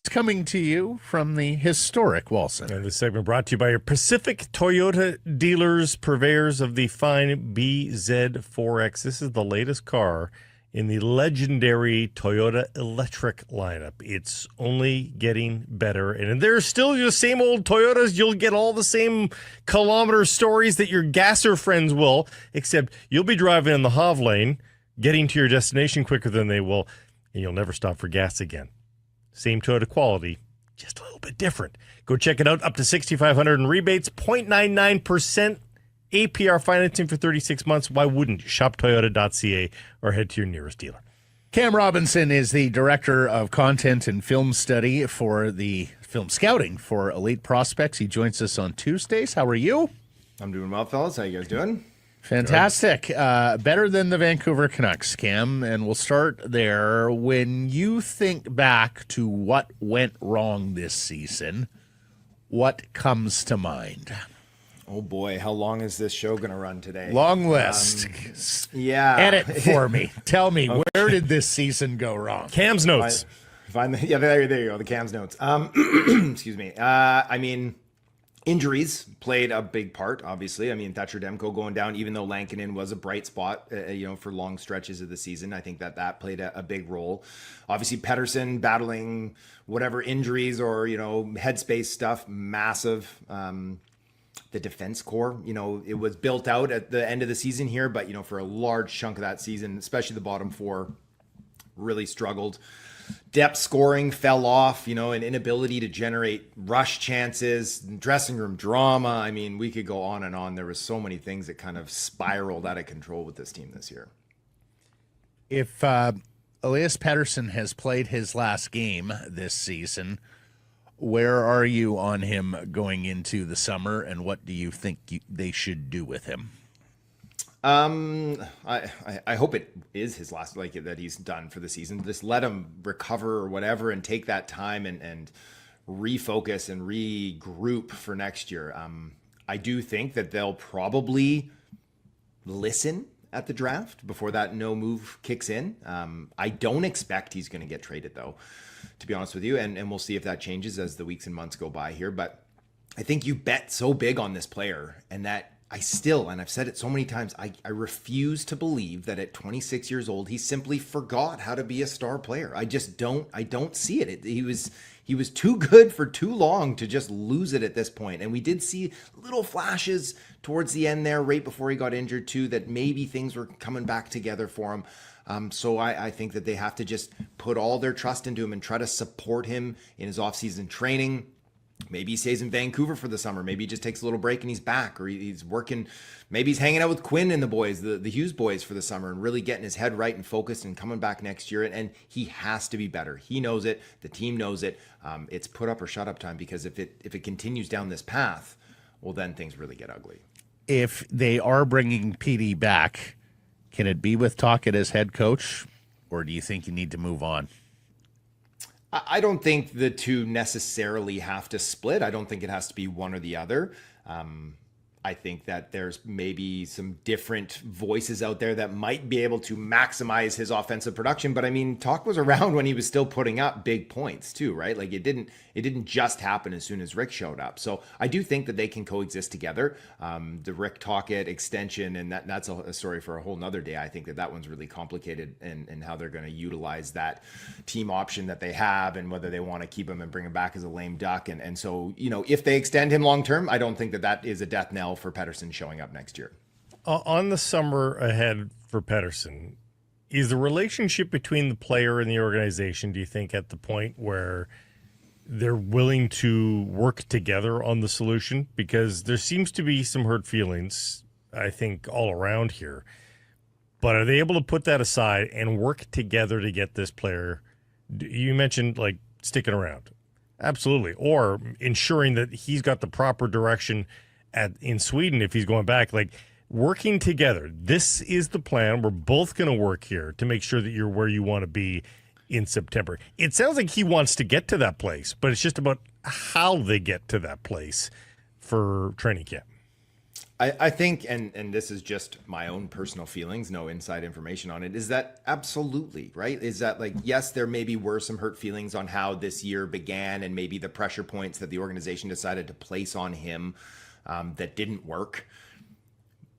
Coming to you from the historic Wall Center. And this segment brought to you by your Pacific Toyota dealers, purveyors of the fine BZ4X. This is the latest car in the legendary Toyota electric lineup. It's only getting better. And there's still your same old Toyotas. You'll get all the same kilometer stories that your gasser friends will, except you'll be driving in the HOV lane, getting to your destination quicker than they will, and you'll never stop for gas again. Same Toyota quality, just a little bit different. Go check it out. Up to $6,500 in rebates, 0.99% APR financing for 36 months. Why wouldn't you? Shop Toyota.ca or head to your nearest dealer. Cam Robinson is the director of content and film study for the film scouting for Elite Prospects. He joins us on Tuesdays. How are you? I'm doing well, fellas. How you guys doing? Fantastic. Better than the Vancouver Canucks, Cam, and we'll start there. When you think back to what went wrong this season, what comes to mind? Oh, boy. How long is this show going to run today? Long list. Edit for me. Tell me, okay. Where did this season go wrong? Cam's notes. There you go, the Cam's notes. Excuse me. Injuries played a big part, obviously. I mean, Thatcher Demko going down, even though Lankinen was a bright spot, for long stretches of the season. I think that played a big role. Obviously, Pettersson battling whatever injuries or, headspace stuff, massive. The defense core, it was built out at the end of the season here, but, for a large chunk of that season, especially the bottom four, really struggled. Depth scoring fell off, an inability to generate rush chances, dressing room drama. I mean, we could go on and on. There were so many things that kind of spiraled out of control with this team this year. If Elias Pettersson has played his last game this season, where are you on him going into the summer, and what do you think they should do with him? I hope it is his last, that he's done for the season. Just let him recover or whatever and take that time and refocus and regroup for next year. I do think that they'll probably listen at the draft before that no move kicks in. I don't expect he's going to get traded, though, to be honest with you. And we'll see if that changes as the weeks and months go by here. But I think you bet so big on this player, and that and I've said it so many times, I refuse to believe that at 26 years old, he simply forgot how to be a star player. I don't see it. He was too good for too long to just lose it at this point. And we did see little flashes towards the end there, right before he got injured too, that maybe things were coming back together for him. So I think that they have to just put all their trust into him and try to support him in his off-season training. Maybe he stays in Vancouver for the summer. Maybe he just takes a little break and he's back, or he's working. Maybe he's hanging out with Quinn and the boys, the Hughes boys for the summer, and really getting his head right and focused and coming back next year. And he has to be better. He knows it. The team knows it. It's put up or shut up time, because if it continues down this path, well, then things really get ugly. If they are bringing PD back, can it be with Tocchet as head coach, or do you think you need to move on? I don't think the two necessarily have to split. I don't think it has to be one or the other. I think that there's maybe some different voices out there that might be able to maximize his offensive production. But I mean, Tocchet was around when he was still putting up big points too, right? Like it didn't just happen as soon as Rick showed up. So I do think that they can coexist together. The Rick Tocchet extension, and that's a story for a whole nother day. I think that one's really complicated and how they're going to utilize that team option that they have and whether they want to keep him and bring him back as a lame duck. And so, if they extend him long term, I don't think that is a death knell for Pettersson showing up next year. On the summer ahead for Pettersson, is the relationship between the player and the organization, do you think, at the point where they're willing to work together on the solution? Because there seems to be some hurt feelings, I think, all around here. But are they able to put that aside and work together to get this player? You mentioned, like, sticking around. Absolutely. Or ensuring that he's got the proper direction in Sweden if he's going back, like working together. This is the plan. We're both going to work here to make sure that you're where you want to be in September. It sounds like he wants to get to that place, but it's just about how they get to that place for training camp. I think, and this is just my own personal feelings, no inside information on it, is that absolutely, right? Is that like, yes, there maybe were some hurt feelings on how this year began and maybe the pressure points that the organization decided to place on him that didn't work,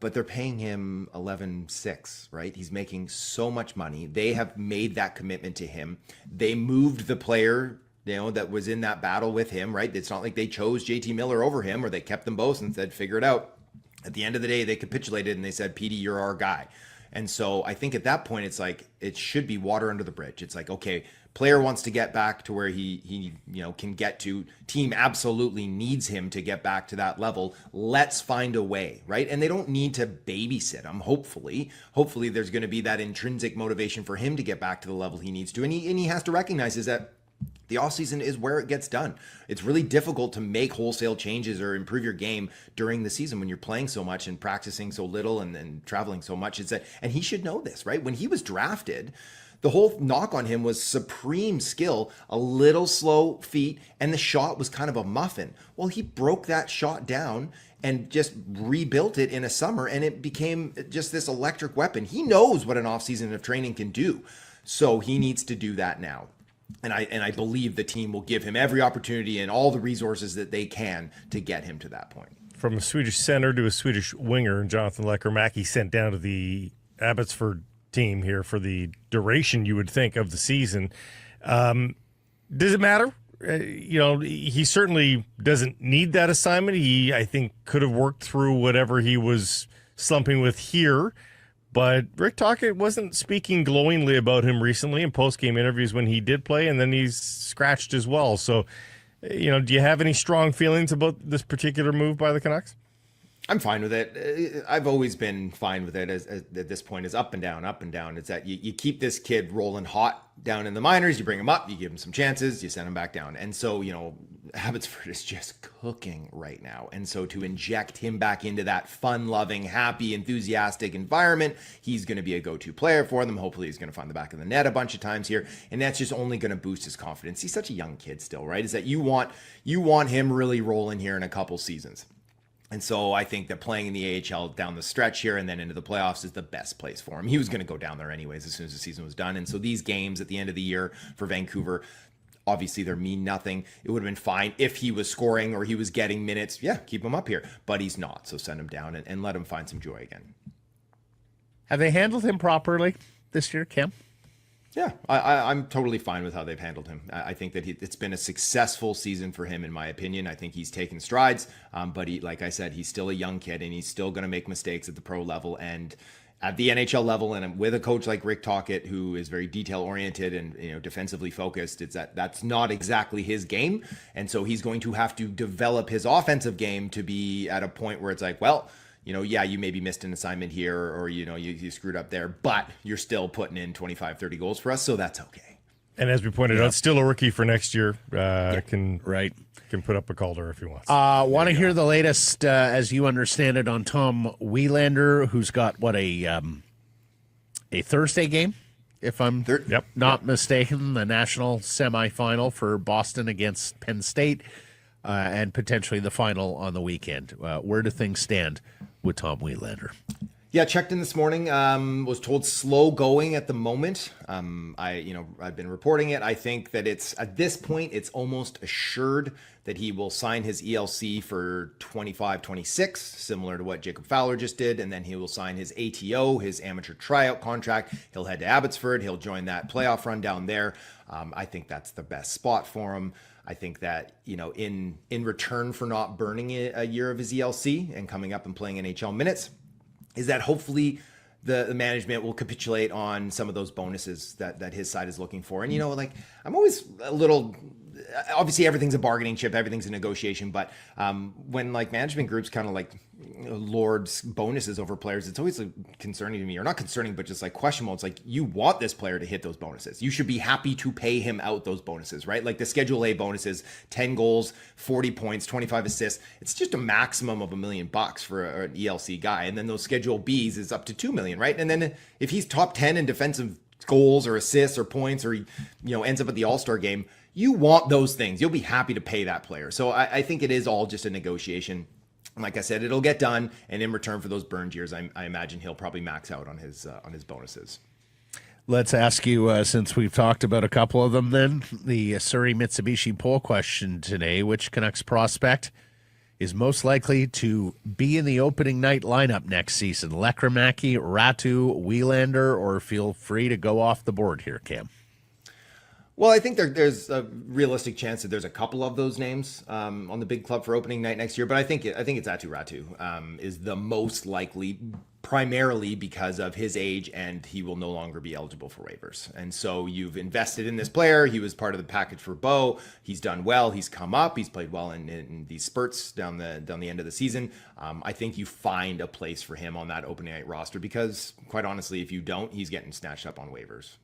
but they're paying him $11.6, right? He's making so much money. They have made that commitment to him. They moved the player, that was in that battle with him, right? It's not like they chose JT Miller over him or they kept them both and said, figure it out. At the end of the day, they capitulated and they said, Petey, you're our guy. And so I think at that point, it's like, it should be water under the bridge. It's like, okay, player wants to get back to where he can get to. Team absolutely needs him to get back to that level. Let's find a way, right? And they don't need to babysit him. Hopefully there's going to be that intrinsic motivation for him to get back to the level he needs to. And he has to recognize is that the offseason is where it gets done. It's really difficult to make wholesale changes or improve your game during the season when you're playing so much and practicing so little and traveling so much. And he should know this, right? When he was drafted, the whole knock on him was supreme skill, a little slow feet, and the shot was kind of a muffin. Well, he broke that shot down and just rebuilt it in a summer, and it became just this electric weapon. He knows what an offseason of training can do, so he needs to do that now. And I believe the team will give him every opportunity and all the resources that they can to get him to that point. From a Swedish center to a Swedish winger, Jonathan Lekkerimäki sent down to the Abbotsford team here for the duration, you would think, of the season. Does it matter? He certainly doesn't need that assignment. He, I think, could have worked through whatever he was slumping with here. But Rick Tocchet wasn't speaking glowingly about him recently in post-game interviews when he did play, and then he's scratched as well. So, do you have any strong feelings about this particular move by the Canucks? I'm fine with it. I've always been fine with it. As at this point, is up and down, up and down. It's that you keep this kid rolling hot down in the minors. You bring him up, you give him some chances, you send him back down. And so, Abbotsford is just cooking right now. And so to inject him back into that fun-loving, happy, enthusiastic environment, he's going to be a go-to player for them. Hopefully he's going to find the back of the net a bunch of times here. And that's just only going to boost his confidence. He's such a young kid still, right? Is that you want him really rolling here in a couple seasons. And so I think that playing in the AHL down the stretch here and then into the playoffs is the best place for him. He was going to go down there anyways as soon as the season was done. And so these games at the end of the year for Vancouver, obviously they mean nothing. It would have been fine if he was scoring or he was getting minutes. Yeah, keep him up here. But he's not. So send him down and let him find some joy again. Have they handled him properly this year, Cam? Yeah, I'm totally fine with how they've handled him. I think that it's been a successful season for him, in my opinion. I think he's taken strides, but like I said, he's still a young kid, and he's still going to make mistakes at the pro level and at the NHL level. And with a coach like Rick Tocchet, who is very detail-oriented and defensively focused, that's not exactly his game, and so he's going to have to develop his offensive game to be at a point where it's like, well, you maybe missed an assignment here or, you screwed up there, but you're still putting in 25, 30 goals for us. So that's okay. And as we pointed out, still a rookie for next year. Can put up a Calder if he wants. Want to hear the latest, as you understand it, on Tom Wielander, who's got a Thursday game? if I'm Yep. not mistaken, the national semifinal for Boston against Penn State, and potentially the final on the weekend. Where do things stand with Tom Wielander? Yeah, checked in this morning. Was told slow going at the moment. I've been reporting it. I think that it's at this point, it's almost assured that he will sign his ELC for 25-26, similar to what Jacob Fowler just did, and then he will sign his ATO, his amateur tryout contract. He'll head to Abbotsford. He'll join that playoff run down there. I think that's the best spot for him. I think that, in return for not burning a year of his ELC and coming up and playing NHL minutes, is that hopefully the management will capitulate on some of those bonuses that his side is looking for. And, I'm always a little, obviously everything's a bargaining chip, everything's a negotiation, but when management groups kind of lords bonuses over players, it's always concerning to me, or not concerning, but just questionable. It's you want this player to hit those bonuses. You should be happy to pay him out those bonuses, right? The Schedule A bonuses, 10 goals, 40 points, 25 assists. It's just a maximum of $1 million for an ELC guy. And then those Schedule Bs is up to $2 million, right? And then if he's top 10 in defensive goals or assists or points, or he, ends up at the All-Star game, you want those things. You'll be happy to pay that player. So I think it is all just a negotiation. Like I said, it'll get done, and in return for those burned years, I imagine he'll probably max out on his bonuses. Let's ask you, since we've talked about a couple of them, then the Surrey Mitsubishi poll question today: which Canucks prospect is most likely to be in the opening night lineup next season? Lekkerimäki, Räty, Wielander, or feel free to go off the board here, Cam? Well, I think there's a realistic chance that there's a couple of those names on the big club for opening night next year. But I think it's Räty is the most likely, primarily because of his age, and he will no longer be eligible for waivers. And so you've invested in this player. He was part of the package for Bo. He's done well. He's come up. He's played well in these spurts down the end of the season. I think you find a place for him on that opening night roster, because quite honestly, if you don't, he's getting snatched up on waivers.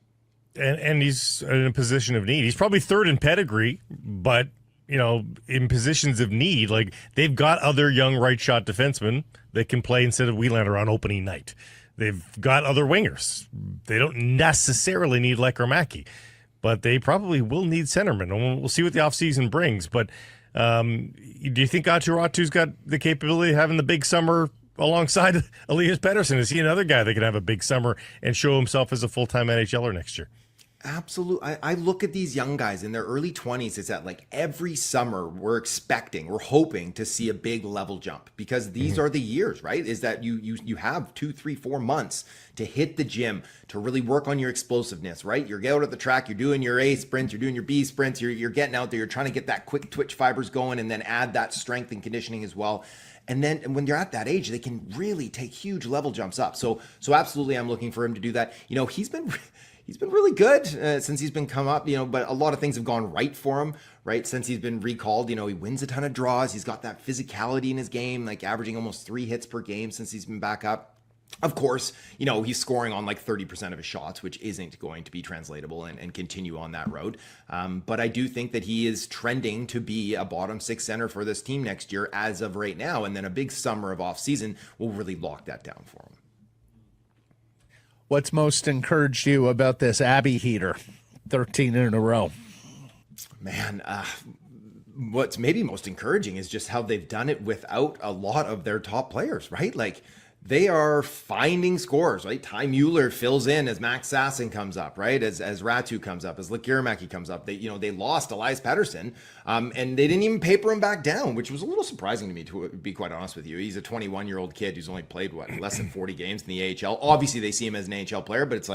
And he's in a position of need. He's probably third in pedigree, but, in positions of need, they've got other young right shot defensemen that can play instead of Wielander on opening night. They've got other wingers. They don't necessarily need Lekkerimäki, but they probably will need centermen. And we'll see what the offseason brings. But do you think Räty's got the capability of having the big summer alongside Elias Pettersson? Is he another guy that can have a big summer and show himself as a full-time NHLer next year? Absolutely. I look at these young guys in their early 20s. It's that every summer we're hoping to see a big level jump, because these are the years, right? Is that you have 2, 3, 4 months to hit the gym, to really work on your explosiveness, right? You're out at the track, you're doing your A sprints, you're doing your B sprints, you're getting out there, you're trying to get that quick twitch fibers going, and then add that strength and conditioning as well. And then when you're at that age, they can really take huge level jumps up. So absolutely, I'm looking for him to do that. He's been really good since he's been come up, but a lot of things have gone right for him, right? Since he's been recalled, he wins a ton of draws. He's got that physicality in his game, averaging almost 3 hits per game since he's been back up. Of course, he's scoring on 30% of his shots, which isn't going to be translatable and continue on that road. But I do think that he is trending to be a bottom 6 center for this team next year as of right now. And then a big summer of offseason will really lock that down for him. What's most encouraged you about this Abbey heater? 13 in a row. Man, what's maybe most encouraging is just how they've done it without a lot of their top players, right? They are finding scores, right? Ty Mueller fills in as Max Sasson comes up, right? As Räty comes up, as Lekkerimäki comes up. They lost Elias Pettersson, and they didn't even paper him back down, which was a little surprising to me, to be quite honest with you. He's a 21-year-old kid who's only played, less than 40 games in the AHL. Obviously, they see him as an AHL player, but it's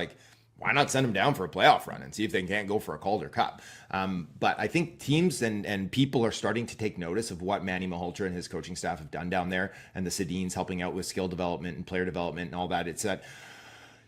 why not send him down for a playoff run and see if they can't go for a Calder Cup? But I think teams and people are starting to take notice of what Manny Malhotra and his coaching staff have done down there, and the Sedins helping out with skill development and player development and all that. It's that,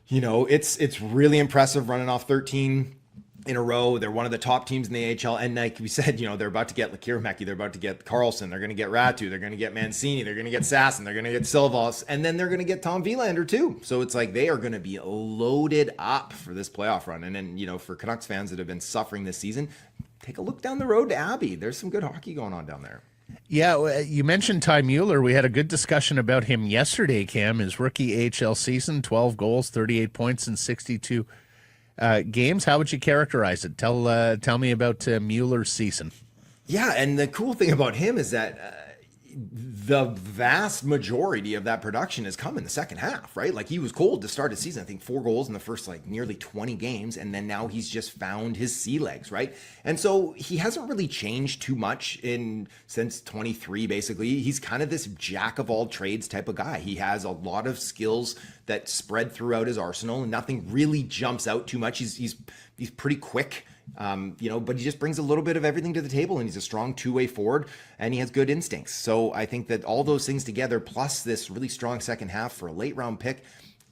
it's really impressive running off 13 in a row. They're one of the top teams in the AHL. And like we said, they're about to get Lekkerimäki, they're about to get Carlson, they're going to get Räty, they're going to get Mancini, they're going to get Sasson, they're going to get Silvas, and then they're going to get Tom Wielander too. So it's they are going to be loaded up for this playoff run. And then, for Canucks fans that have been suffering this season, take a look down the road to Abbey. There's some good hockey going on down there. Yeah, you mentioned Ty Mueller. We had a good discussion about him yesterday, Cam. His rookie AHL season, 12 goals, 38 points in 62 Games, how would you characterize it? Tell me about Mueller's season. Yeah, and the cool thing about him is that the vast majority of that production has come in the second half, right? Like, he was cold to start his season. I think 4 goals in the first nearly 20 games, and then now he's just found his sea legs, right? And so he hasn't really changed too much since 23. Basically, he's kind of this jack of all trades type of guy. He has a lot of skills that spread throughout his arsenal, and nothing really jumps out too much. He's pretty quick. But he just brings a little bit of everything to the table, and he's a strong two-way forward, and he has good instincts. So I think that all those things together, plus this really strong second half for a late round pick,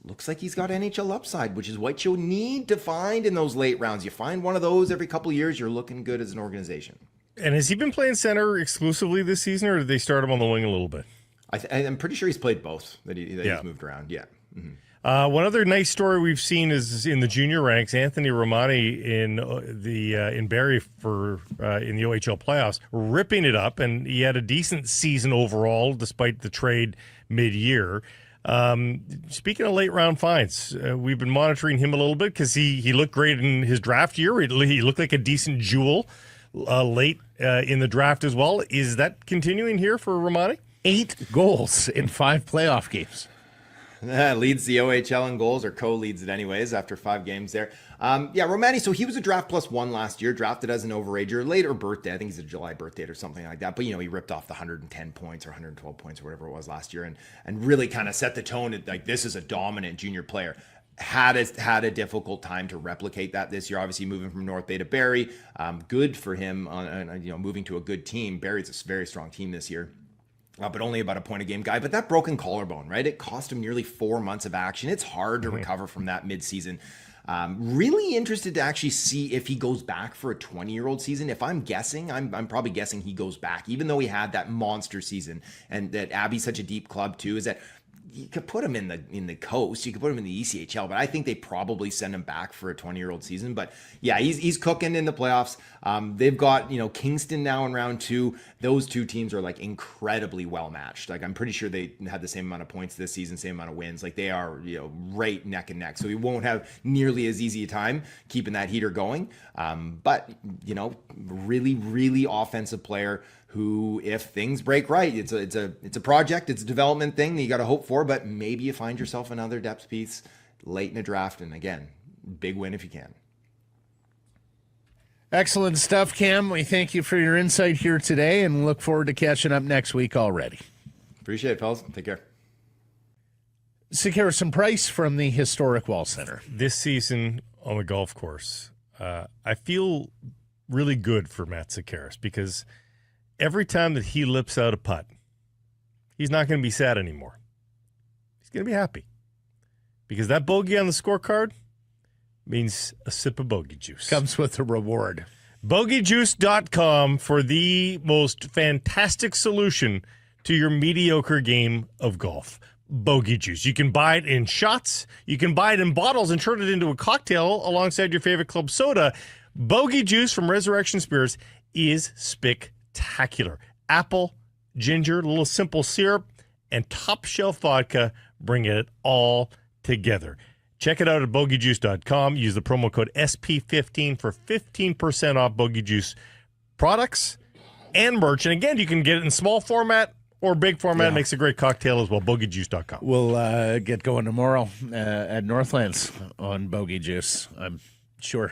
looks like he's got NHL upside, which is what you'll need to find in those late rounds. You find one of those every couple of years, you're looking good as an organization. And has he been playing center exclusively this season, or did they start him on the wing a little bit? I'm pretty sure he's played both, that he's moved around. Yeah. Mm-hmm. One other nice story we've seen is in the junior ranks. Anthony Romani in Barrie in the OHL playoffs, ripping it up, and he had a decent season overall despite the trade mid-year. Speaking of late round finds, we've been monitoring him a little bit because he looked great in his draft year. He looked like a decent jewel late in the draft as well. Is that continuing here for Romani? 8 goals in 5 playoff games. Leads the OHL in goals, or co-leads it anyways after 5 games there. Romani, so he was a draft +1 last year, drafted as an overager, later birthday. I think he's a July birth date or something like that. But, he ripped off the 110 points or 112 points or whatever it was last year, and really kind of set the tone at, this is a dominant junior player. Had a difficult time to replicate that this year. Obviously, moving from North Bay to Barrie, good for him on moving to a good team. Barrie's a very strong team this year. But only about a point a game guy. But that broken collarbone, right? It cost him nearly 4 months of action. It's hard to recover from that midseason. Really interested to actually see if he goes back for a 20-year-old season. If I'm guessing, I'm probably guessing he goes back, even though he had that monster season. And that Abbey's such a deep club too, is that you could put him in the coast, you could put him in the ECHL, but I think they probably send him back for a 20-year-old season. But yeah, he's cooking in the playoffs. They've got Kingston now in round 2. Those two teams are incredibly well matched. I'm pretty sure they had the same amount of points this season, same amount of wins. They are right neck and neck. So he won't have nearly as easy a time keeping that heater going. But really, really offensive player who, if things break right, it's a project, it's a development thing that you got to hope for, but maybe you find yourself another depth piece late in a draft, and again, big win if you can. Excellent stuff, Cam. We thank you for your insight here today and look forward to catching up next week already. Appreciate it, fellas. Take care. Sekeres and Price from the historic Wall Center. This season on the golf course, I feel really good for Matt Sekeres because every time that he lips out a putt, he's not going to be sad anymore. He's going to be happy because that bogey on the scorecard means a sip of bogey juice. Comes with a reward. Bogeyjuice.com for the most fantastic solution to your mediocre game of golf. Bogey juice. You can buy it in shots. You can buy it in bottles and turn it into a cocktail alongside your favorite club soda. Bogey juice from Resurrection Spirits is spectacular. Apple, ginger, a little simple syrup, and top shelf vodka bring it all together. Check it out at bogeyjuice.com. Use the promo code SP15 for 15% off Bogey Juice products and merch. And again, you can get it in small format or big format. It makes a great cocktail as well. Bogeyjuice.com. We'll get going tomorrow at Northlands on Bogey Juice, I'm sure.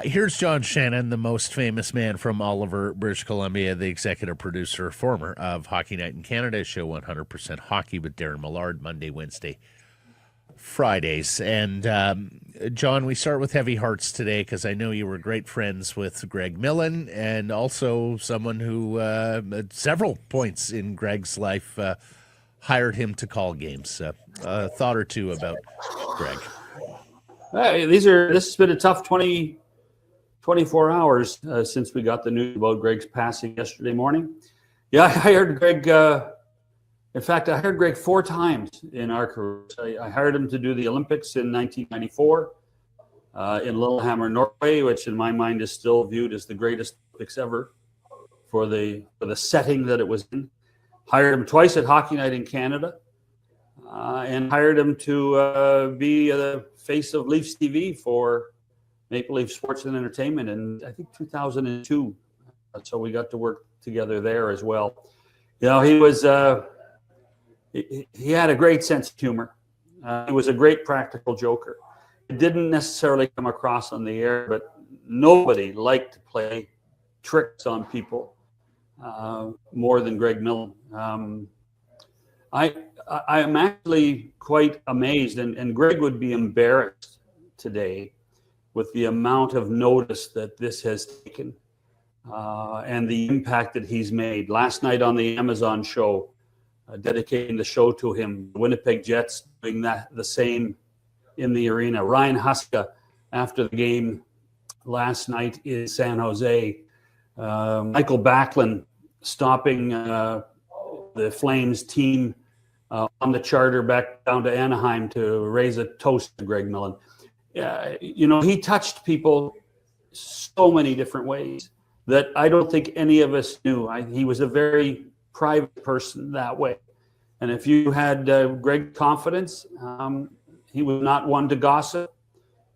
Here's John Shannon, the most famous man from Oliver, British Columbia, the executive producer, former of Hockey Night in Canada, show 100% Hockey with Darren Millard, Monday, Wednesday, Fridays. And John, we start with heavy hearts today because I know you were great friends with Greg Millen and also someone who at several points in Greg's life hired him to call games. A thought or two about Greg. Hey, this has been a tough 24 hours since we got the news about Greg's passing yesterday morning. Yeah, I hired Greg. In fact, I hired Greg 4 times in our careers. I hired him to do the Olympics in 1994 in Lillehammer, Norway, which in my mind is still viewed as the greatest Olympics ever for the setting that it was in. Hired him twice at Hockey Night in Canada. and hired him to be the face of Leafs TV for Maple Leaf Sports and Entertainment in, I think, 2002. So we got to work together there as well. You know, he was he had a great sense of humor. He was a great practical joker. It didn't necessarily come across on the air, but nobody liked to play tricks on people more than Greg Millen. I am actually quite amazed, and Greg would be embarrassed today with the amount of notice that this has taken and the impact that he's made. Last night on the Amazon show, dedicating the show to him, the Winnipeg Jets doing the same in the arena. Ryan Huska, after the game last night in San Jose, Michael Backlund stopping the Flames team on the charter back down to Anaheim to raise a toast to Greg Millen. You know, he touched people so many different ways that I don't think any of us knew. He was a very private person that way. And if you had Greg's confidence, he was not one to gossip.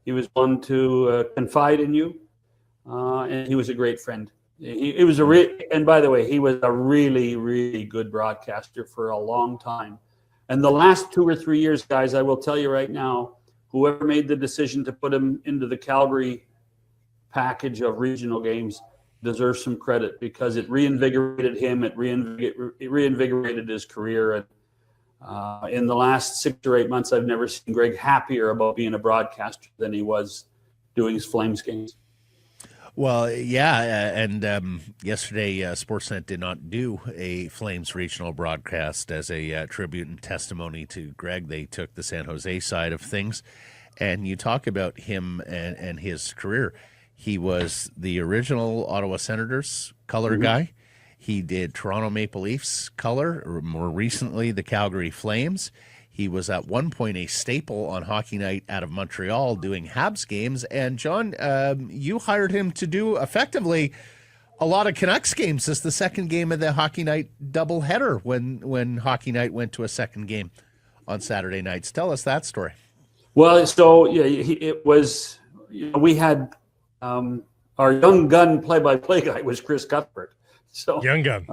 He was one to confide in you. And he was a great friend. He was and by the way, he was a really, really good broadcaster for a long time. And the last 2 or 3 years, guys, I will tell you right now, whoever made the decision to put him into the Calgary package of regional games deserves some credit, because it reinvigorated him. It reinvigorated his career. And in the last 6 or 8 months, I've never seen Greg happier about being a broadcaster than he was doing his Flames games. Well, yeah, and yesterday Sportsnet did not do a Flames regional broadcast as a tribute and testimony to Greg. They took the San Jose side of things, and you talk about him and his career. He was the original Ottawa Senators color guy. He did Toronto Maple Leafs color, or more recently the Calgary Flames. He was at one point a staple on Hockey Night out of Montreal doing Habs games. And John, you hired him to do effectively a lot of Canucks games as the second game of the Hockey Night doubleheader when Hockey Night went to a second game on Saturday nights. Tell us that story. Well, so yeah, it was, you know, we had our young gun play-by-play guy was Chris Cuthbert. So young gun,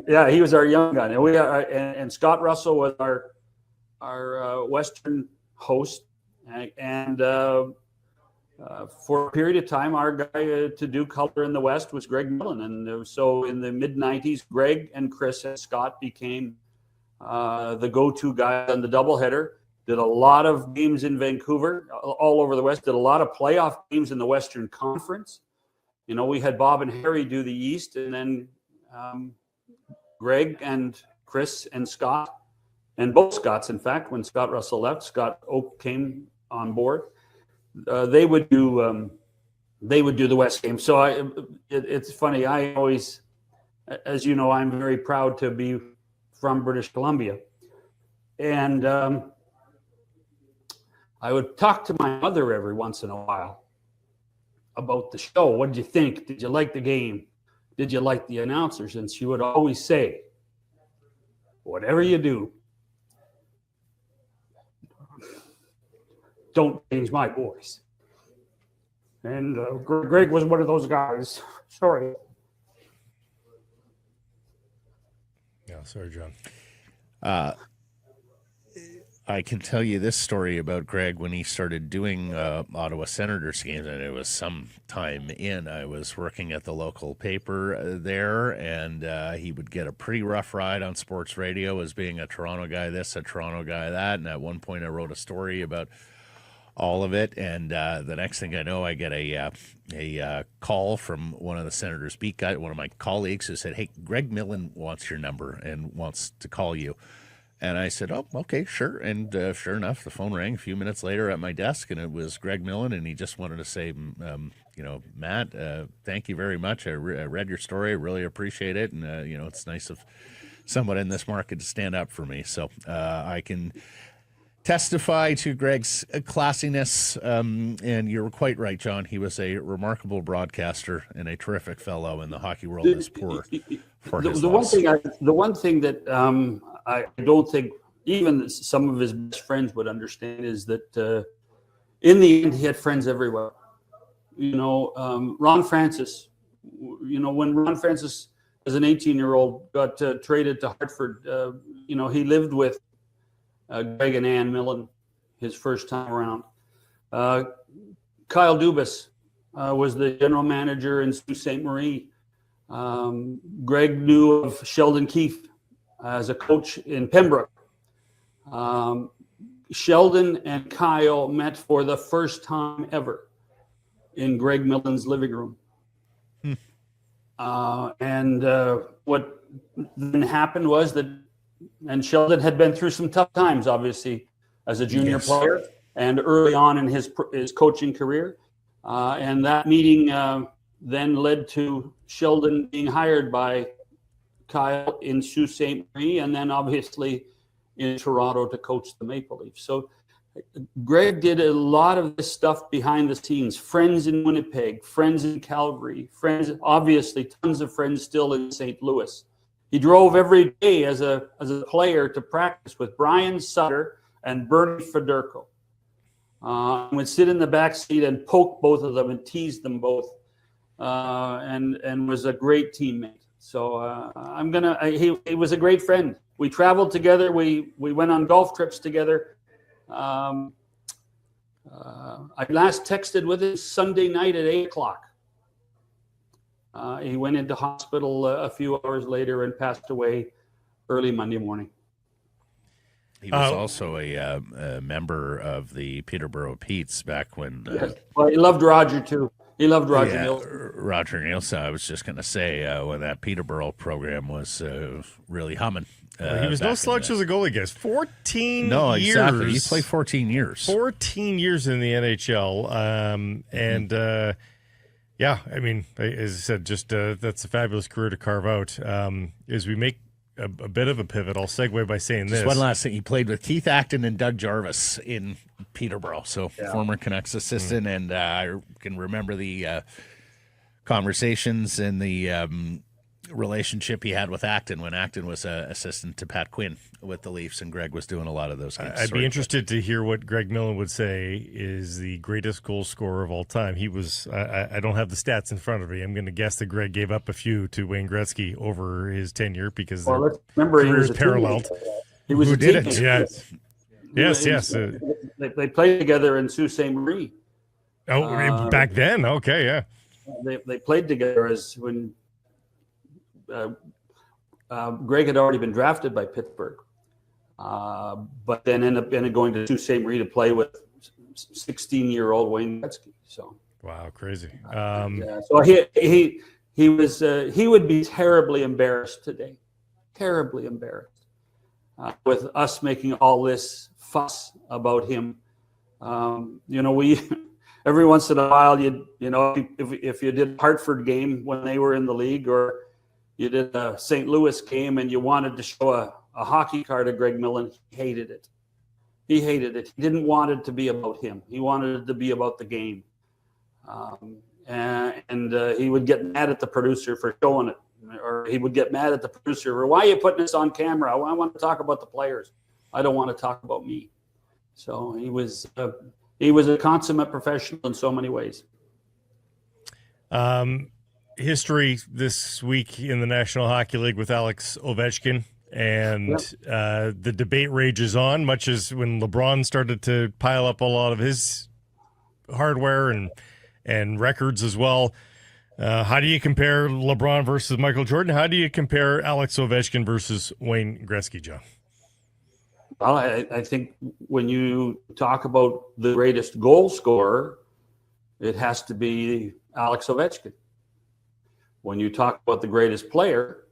yeah, he was our young gun, and and Scott Russell was our Western host, and for a period of time, our guy to do color in the West was Greg Millen, and so in the mid '90s, Greg and Chris and Scott became the go-to guy on the doubleheader. Did a lot of games in Vancouver, all over the West. Did a lot of playoff games in the Western Conference. You know, we had Bob and Harry do the East, and then Greg and Chris and Scott, and both Scotts, in fact, when Scott Russell left, Scott Oak came on board. They would do the West game. So it's funny. I always, as you know, I'm very proud to be from British Columbia, and I would talk to my mother every once in a while about the show. What did you think? Did you like the game? Did you like the announcers? And she would always say, whatever you do, don't change my voice. And Greg was one of those guys. Sorry. Yeah, sorry, John. I can tell you this story about Greg when he started doing Ottawa Senators games, and it was some time in. I was working at the local paper there, and he would get a pretty rough ride on sports radio as being a Toronto guy this, a Toronto guy that, and at one point I wrote a story about all of it, and the next thing I know, I get a call from one of the Senators beat guys, one of my colleagues, who said, "Hey, Greg Millen wants your number and wants to call you." And I said, "Oh, okay, sure." And sure enough, the phone rang a few minutes later at my desk, and it was Greg Millen, and he just wanted to say, Matt, thank you very much. I read your story. I really appreciate it. And, it's nice of someone in this market to stand up for me. So I can testify to Greg's classiness. And you're quite right, John. He was a remarkable broadcaster and a terrific fellow, and the hockey world is poor for his loss. The one thing that I don't think even some of his best friends would understand is that in the end, he had friends everywhere. Ron Francis, when Ron Francis, as an 18-year-old, got traded to Hartford, he lived with Greg and Ann Millen his first time around. Kyle Dubas was the general manager in Sault Ste. Marie. Greg knew of Sheldon Keefe as a coach in Pembroke. Sheldon and Kyle met for the first time ever in Greg Millen's living room. And what then happened was that, and Sheldon had been through some tough times, obviously, as a junior player and early on in his coaching career. And that meeting then led to Sheldon being hired by Kyle in Sault Ste. Marie, and then obviously in Toronto to coach the Maple Leafs. So Greg did a lot of this stuff behind the scenes. Friends in Winnipeg, friends in Calgary, friends, obviously tons of friends still in St. Louis. He drove every day as a player to practice with Brian Sutter and Bernie Federko. And would sit in the back seat and poke both of them and tease them both, and was a great teammate. So he was a great friend. We traveled together. We went on golf trips together. I last texted with him Sunday night at 8:00. He went into hospital a few hours later and passed away early Monday morning. He was also a member of the Peterborough Petes back when. Yes. Well, he loved Roger too. He loved Roger Nielsen. Roger Nielsen. I was just going to say when that Peterborough program was really humming. He was no slouch as a goalie, guys. 14 no, years. Exactly. He played 14 years. 14 years in the NHL. Yeah, I mean, as I said, just that's a fabulous career to carve out. As we make a bit of a pivot, I'll segue by saying this. One last thing. He played with Keith Acton and Doug Jarvis in Peterborough, so former Canucks assistant, and I can remember the conversations and the relationship he had with Acton when Acton was assistant to Pat Quinn with the Leafs, and Greg was doing a lot of those games. I'd be interested to hear what Greg Millen would say is the greatest goal scorer of all time. He was, I don't have the stats in front of me. I'm going to guess that Greg gave up a few to Wayne Gretzky over his tenure because let's remember he was paralleled. He was Who a did teammate. Yes. Yes. They played together in Sault Ste. Marie. Back then. Okay. Yeah. They played together as when Greg had already been drafted by Pittsburgh, but then ended up going to Sault Ste. Marie to play with 16-year-old Wayne Gretzky. So wow, crazy. So he would be terribly embarrassed today, terribly embarrassed with us making all this fuss about him. We every once in a while, if you did a Hartford game when they were in the league, or you did a St. Louis game and you wanted to show a hockey card of Greg Millen, he hated it. He hated it. He didn't want it to be about him. He wanted it to be about the game. And he would get mad at the producer for showing it. Or he would get mad at the producer for, why are you putting this on camera? I want to talk about the players. I don't want to talk about me. So he was a consummate professional in so many ways. History this week in the National Hockey League with Alex Ovechkin, and the debate rages on, much as when LeBron started to pile up a lot of his hardware and records as well. How do you compare LeBron versus Michael Jordan? How do you compare Alex Ovechkin versus Wayne Gretzky, John? Well, I think when you talk about the greatest goal scorer, it has to be Alex Ovechkin. When you talk about the greatest player,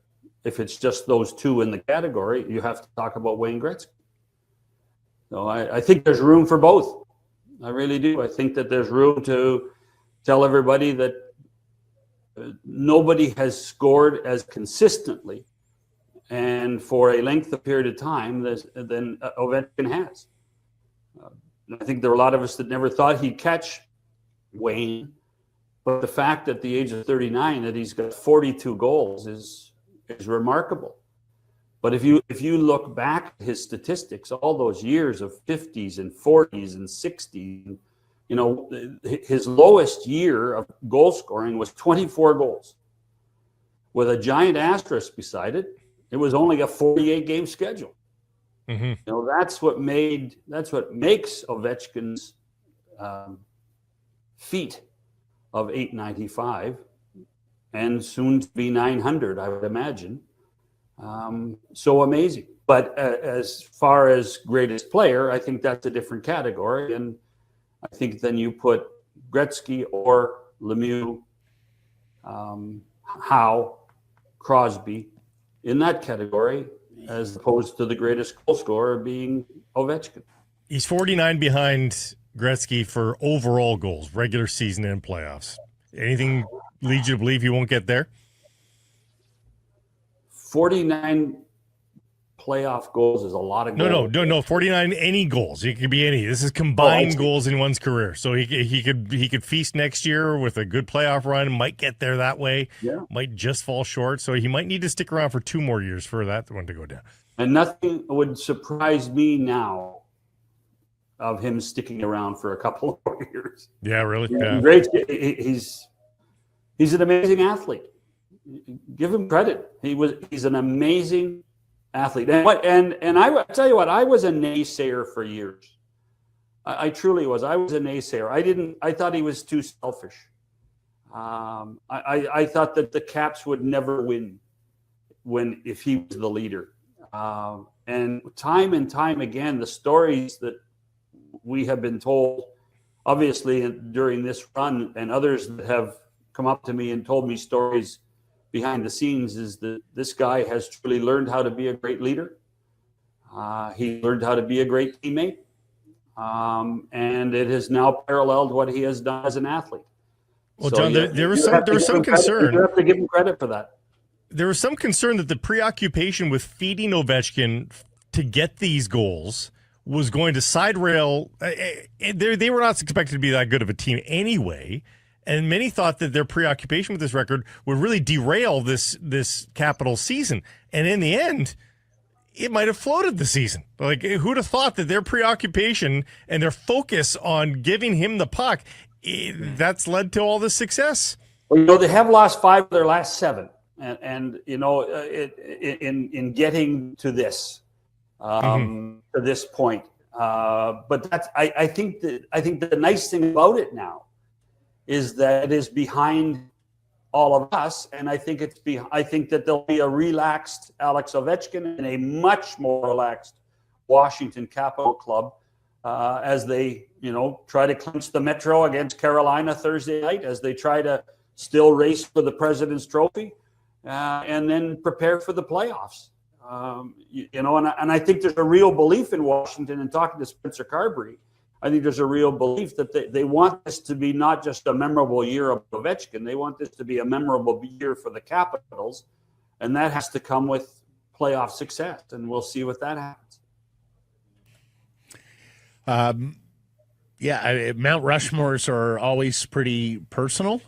if it's just those two in the category, you have to talk about Wayne Gretzky. So I think there's room for both. I really do. I think that there's room to tell everybody that nobody has scored as consistently and for a length of period of time than Ovechkin has. I think there are a lot of us that never thought he'd catch Wayne, but the fact at the age of 39 that he's got 42 goals is remarkable. But if you look back at his statistics, all those years of 50s and 40s and 60s, you know, his lowest year of goal scoring was 24 goals. With a giant asterisk beside it, it was only a 48 game schedule. Mm-hmm. You know, that's what makes Ovechkin's feat of 895 and soon to be 900, I would imagine. So amazing. But as far as greatest player, I think that's a different category. And I think then you put Gretzky or Lemieux, Howe, Crosby in that category, as opposed to the greatest goal scorer being Ovechkin. He's 49 behind Gretzky for overall goals, regular season and playoffs. Anything leads you to believe he won't get there? 49 playoff goals is a lot of goals. No. 49 any goals. It could be any. This is combined goals in one's career. So he could feast next year with a good playoff run. Might get there that way. Yeah. Might just fall short. So he might need to stick around for 2 more years for that one to go down. And nothing would surprise me now of him sticking around for a couple of more years. Yeah, really. Yeah. Great. He's an amazing athlete. Give him credit. He's an amazing athlete. And I tell you what, I was a naysayer for years. I truly was. I was a naysayer. I thought he was too selfish. I thought that the Caps would never win if he was the leader. And time again, the stories that we have been told, obviously during this run, and others that have come up to me and told me stories behind the scenes, is that this guy has truly learned how to be a great leader. He learned how to be a great teammate. And it has now paralleled what he has done as an athlete. Well, John, there was some concern. You have to give him credit for that. There was some concern that the preoccupation with feeding Ovechkin to get these goals was going to side rail. They were not expected to be that good of a team anyway. And many thought that their preoccupation with this record would really derail this Capital season. And in the end, it might have floated the season. Like, who'd have thought that their preoccupation and their focus on giving him the puck, that's led to all this success? Well, you know, they have lost 5 of their last 7. And you know, in getting to this, to this point. But I think the nice thing about it now is that it is behind all of us, and I think that there'll be a relaxed Alex Ovechkin and a much more relaxed Washington Capitol Club as they, you know, try to clinch the Metro against Carolina Thursday night, as they try to still race for the President's Trophy, and then prepare for the playoffs. You know, and I think there's a real belief in Washington, and talking to Spencer Carberry, I think there's a real belief that they want this to be not just a memorable year of Ovechkin. They want this to be a memorable year for the Capitals, and that has to come with playoff success, and we'll see what that happens. Mount Rushmores are always pretty personal.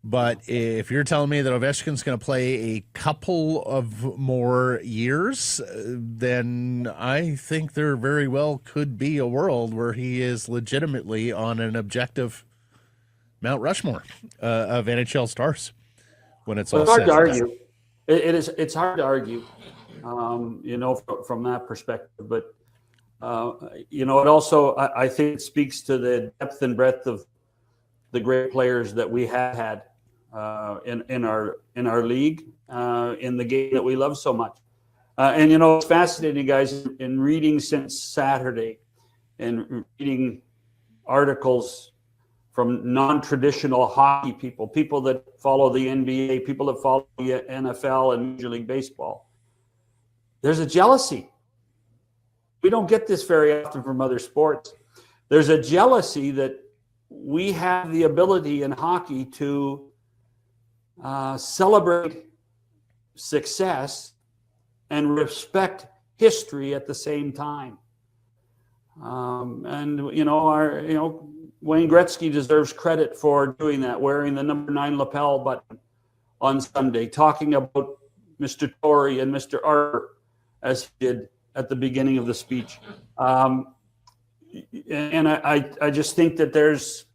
But if you're telling me that Ovechkin's going to play a couple of more years, then I think there very well could be a world where he is legitimately on an objective Mount Rushmore of NHL stars when it's all said. It's hard to argue. It's hard to argue, you know, from that perspective. But, you know, it also, I think it speaks to the depth and breadth of the great players that we have had in our league, in the game that we love so much. And, you know, it's fascinating, guys, in reading since Saturday and reading articles from non-traditional hockey people that follow the NBA, people that follow the NFL and Major League Baseball. There's a jealousy. We don't get this very often from other sports. There's a jealousy that we have the ability in hockey to celebrate success and respect history at the same time. And you know, Wayne Gretzky deserves credit for doing that, wearing the number 9 lapel button on Sunday, talking about Mr. Torrey and Mr. Arthur as he did at the beginning of the speech. And I just think that there's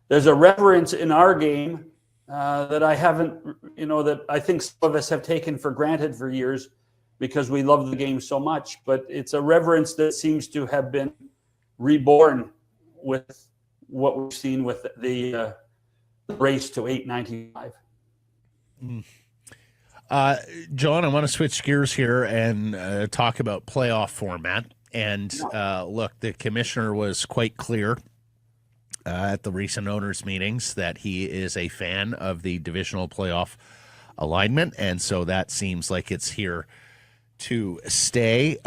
a reverence in our game that I haven't, that I think some of us have taken for granted for years because we love the game so much. But it's a reverence that seems to have been reborn with what we've seen with the race to 895. John, I want to switch gears here and talk about playoff format. And look, the commissioner was quite clear at the recent owners' meetings that he is a fan of the divisional playoff alignment. And so that seems like it's here to stay.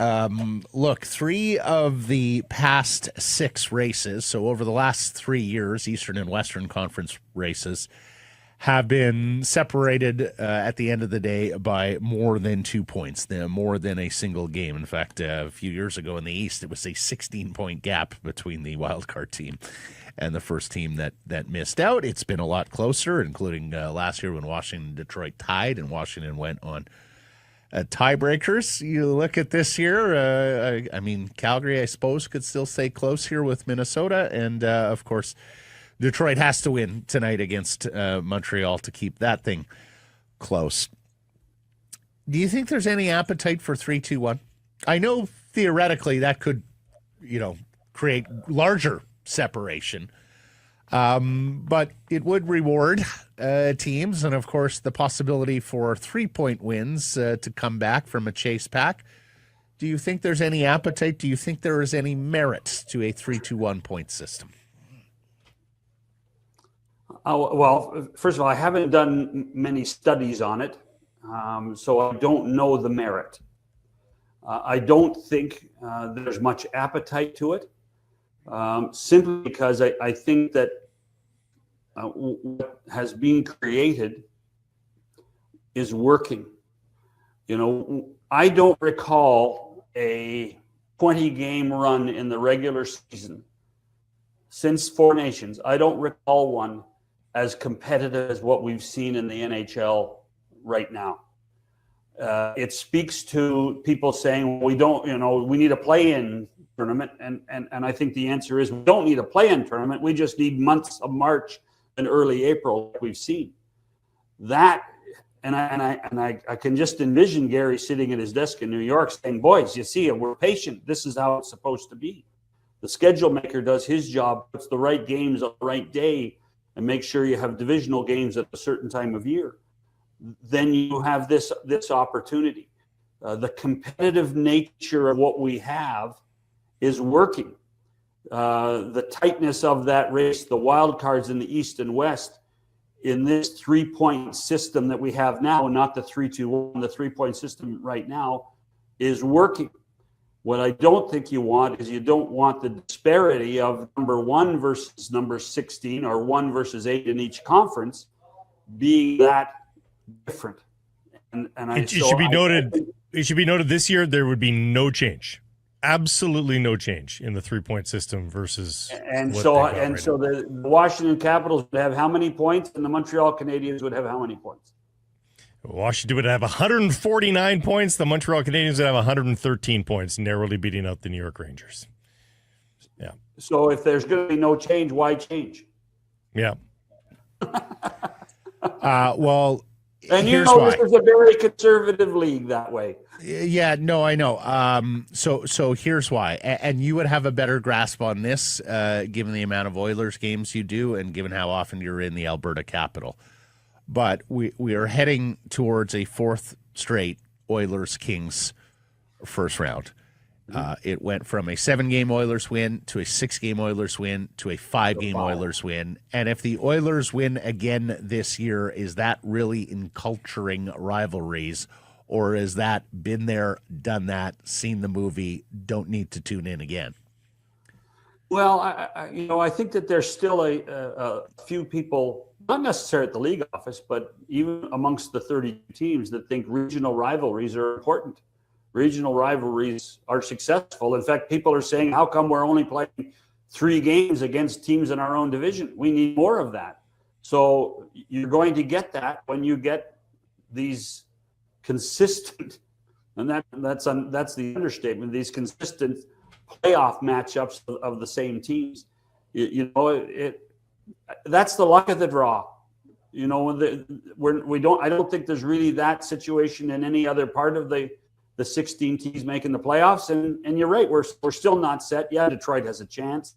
Look, 3 of the past 6 races, so over the last 3 years, Eastern and Western Conference races, have been separated at the end of the day by more than 2 points, more than a single game. In fact, a few years ago in the East, it was a 16-point gap between the wildcard team and the first team that missed out. It's been a lot closer, including last year when Washington and Detroit tied and Washington went on tiebreakers. You look at this year, I mean, Calgary, I suppose, could still stay close here with Minnesota. And, of course, Detroit has to win tonight against Montreal to keep that thing close. Do you think there's any appetite for 3-2-1? I know theoretically that could, create larger separation, but it would reward teams, and of course the possibility for 3-point wins to come back from a chase pack. Do you think there's any appetite? Do you think there is any merit to a 3-2-1 point system? Well, first of all, I haven't done many studies on it, so I don't know the merit. I don't think there's much appetite to it, simply because I think that what has been created is working. I don't recall a 20-game run in the regular season since Four Nations. I don't recall one as competitive as what we've seen in the NHL right now. It speaks to people saying we need a play-in tournament, and I think the answer is we don't need a play-in tournament. We just need months of March and early April like we've seen. That, and I can just envision Gary sitting at his desk in New York saying, "Boys, you see, we're patient. This is how it's supposed to be." The schedule maker does his job, puts the right games on the right day, and make sure you have divisional games at a certain time of year. Then you have this opportunity. The competitive nature of what we have is working. The tightness of that race, the wild cards in the East and West, in this 3-point system that we have now, not the 3-2-1, the 3-point system right now, is working. What I don't think you want is you don't want the disparity of number 1 versus number 16 or 1 versus 8 in each conference being that different. It should be noted this year there would be no change. Absolutely no change in the 3-point system versus the Washington Capitals would have how many points and the Montreal Canadiens would have how many points? Washington would have 149 points. The Montreal Canadiens would have 113 points, narrowly beating out the New York Rangers. Yeah. So if there's going to be no change, why change? Yeah. Well, and here's why. This is a very conservative league that way. Yeah, no, I know. So here's why. And you would have a better grasp on this, given the amount of Oilers games you do and given how often you're in the Alberta capital. But we are heading towards a 4th straight Oilers-Kings first round. It went from a 7-game Oilers win to a 6-game Oilers win to a 5-game Oilers win. And if the Oilers win again this year, is that really enculturing rivalries? Or is that been there, done that, seen the movie, don't need to tune in again? Well, I think that there's still a few people, not necessarily at the league office, but even amongst the 30 teams that think regional rivalries are important. Regional rivalries are successful. In fact, people are saying, how come we're only playing 3 games against teams in our own division? We need more of that. So you're going to get that when you get these consistent And that's the understatement. These consistent playoff matchups of the same teams, that's the luck of the draw. I don't think there's really that situation in any other part of the 16 teams making the playoffs. And you're right, we're still not set. Yeah, Detroit has a chance.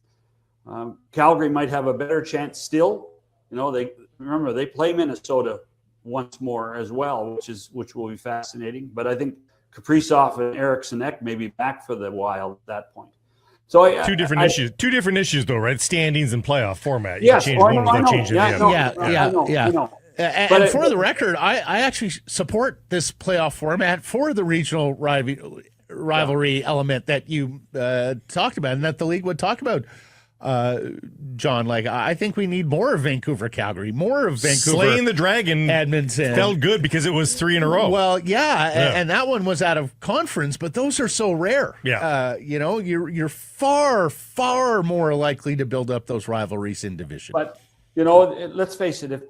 Calgary might have a better chance still. They play Minnesota once more as well, which will be fascinating. But I think Kaprizov and Eriksson Ek may be back for the Wild at that point. So two different issues though, right? Standings and playoff format. You yes, can change one without changing the other. I know. And for the record, I actually support this playoff format for the regional rivalry element that you talked about and that the league would talk about. John, like I think we need more of Vancouver, Calgary, more of Vancouver. Slaying the Dragon, Edmonton felt good because it was 3 in a row. Well, and that one was out of conference, but those are so rare. Yeah, you're far, far more likely to build up those rivalries in division. But let's face it,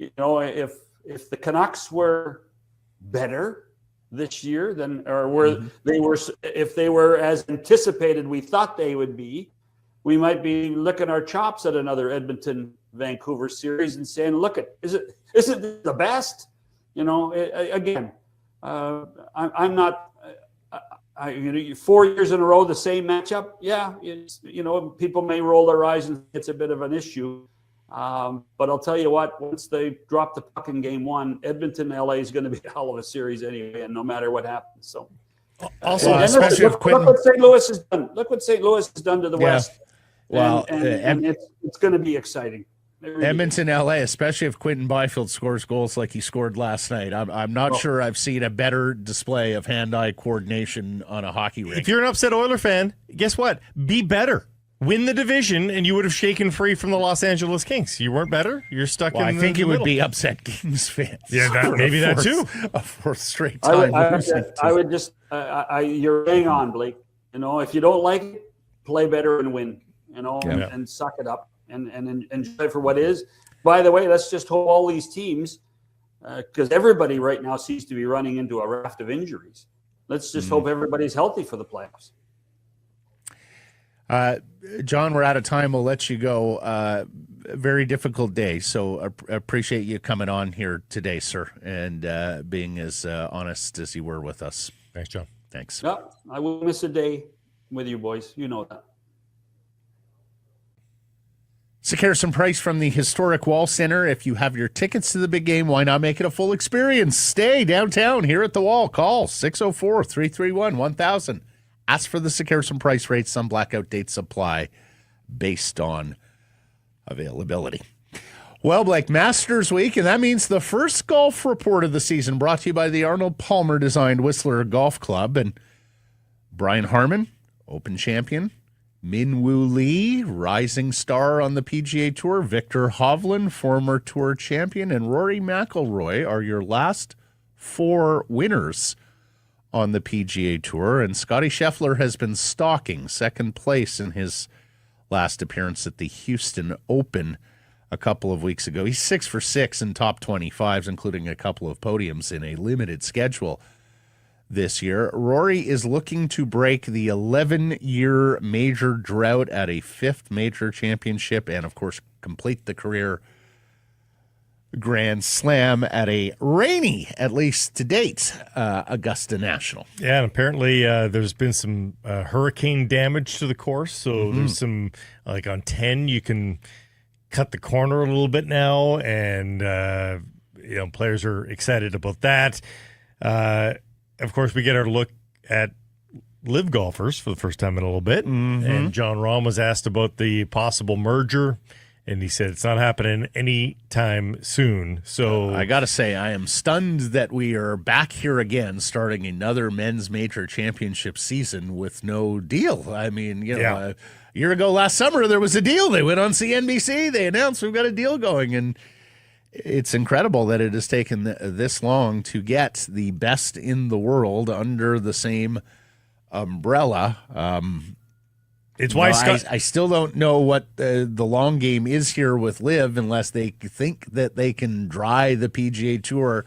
if the Canucks were better this year if they were as anticipated we thought they would be, we might be licking our chops at another Edmonton-Vancouver series and saying, "Look, is it the best?" Again, I'm not. 4 years in a row, the same matchup. Yeah, people may roll their eyes and it's a bit of an issue. But I'll tell you what, once they drop the puck in game one, Edmonton-LA is going to be a hell of a series anyway, and no matter what happens. So, also, especially if Quinn... look what St. Louis has done. Look what St. Louis has done to the West. Well, and it's going to be exciting. Edmonton, LA, especially if Quentin Byfield scores goals like he scored last night. I'm not sure I've seen a better display of hand-eye coordination on a hockey rink. If you're an upset Oiler fan, guess what? Be better. Win the division, and you would have shaken free from the Los Angeles Kings. You weren't better. You're stuck in the I think it middle. would be upset Kings fans. Yeah, maybe that too. A fourth straight time. I would just you're hang on, Blake. If you don't like it, play better and win. And suck it up and enjoy it for what is. By the way, let's just hope all these teams, because everybody right now seems to be running into a raft of injuries. Let's just hope everybody's healthy for the playoffs. John, we're out of time. We'll let you go. Very difficult day, so appreciate you coming on here today, sir, and being as honest as you were with us. Thanks, John. Thanks. Yeah, I will miss a day with you boys. You know that. Harrison Price from the historic Wall Center. If you have your tickets to the big game, why not make it a full experience? Stay downtown here at the Wall. Call 604-331-1000. Ask for the Harrison Price rates. Some blackout dates apply based on availability. Well, Blake, Masters Week, and that means the first golf report of the season brought to you by the Arnold Palmer designed Whistler Golf Club. And Brian Harmon, Open champion. Min Woo Lee, rising star on the PGA Tour. Victor Hovland, former Tour champion. And Rory McIlroy are your last 4 winners on the PGA Tour. And Scotty Scheffler has been stalking second place in his last appearance at the Houston Open a couple of weeks ago. He's 6 for 6 in top 25s, including a couple of podiums in a limited schedule this year. Rory is looking to break the 11-year major drought at a 5th major championship and, of course, complete the career Grand Slam at a rainy, at least to date, Augusta National. Yeah, and apparently there's been some hurricane damage to the course. So there's some, like on 10, you can cut the corner a little bit now, and players are excited about that. Of course, we get our look at live golfers for the first time in a little bit. And John Rahm was asked about the possible merger, and he said it's not happening anytime soon. So I got to say, I am stunned that we are back here again, starting another men's major championship season with no deal. I mean, a year ago last summer, there was a deal. They went on CNBC. They announced we've got a deal going, and it's incredible that it has taken this long to get the best in the world under the same umbrella. It's why I still don't know what the long game is here with Liv, unless they think that they can dry the PGA Tour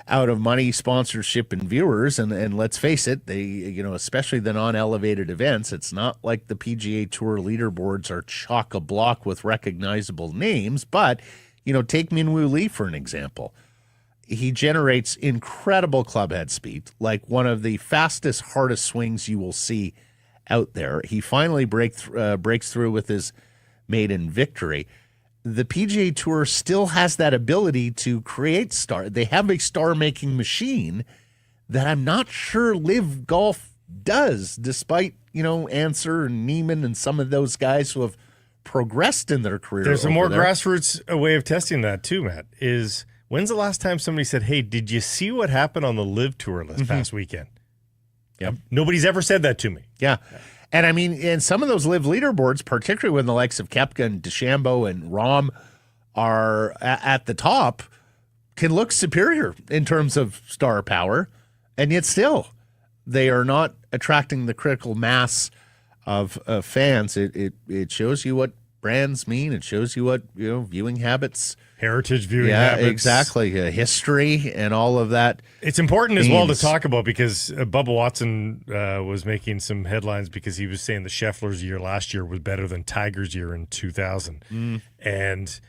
out of money, sponsorship, and viewers. And let's face it, they, especially the non-elevated events, it's not like the PGA Tour leaderboards are chock-a-block with recognizable names. But, take Minwoo Lee for an example. He generates incredible clubhead speed, like one of the fastest, hardest swings you will see out there. He finally breaks through with his maiden victory. The PGA Tour still has that ability to create star. They have a star-making machine that I'm not sure Live Golf does, despite, Answer and Neiman and some of those guys who have progressed in their career. There's a more grassroots way of testing that too, Matt, is when's the last time somebody said, hey, did you see what happened on the Live Tour this past weekend? Yep. Nobody's ever said that to me. Yeah. And I mean, in some of those Live leaderboards, particularly when the likes of Koepka and DeChambeau and Rahm are at the top, can look superior in terms of star power. And yet still, they are not attracting the critical mass of fans. It shows you what brands mean. It shows you what, viewing habits. Heritage viewing habits. Yeah, exactly. History and all of that. It's important as well to talk about because Bubba Watson was making some headlines because he was saying the Scheffler's year last year was better than Tiger's year in 2000. And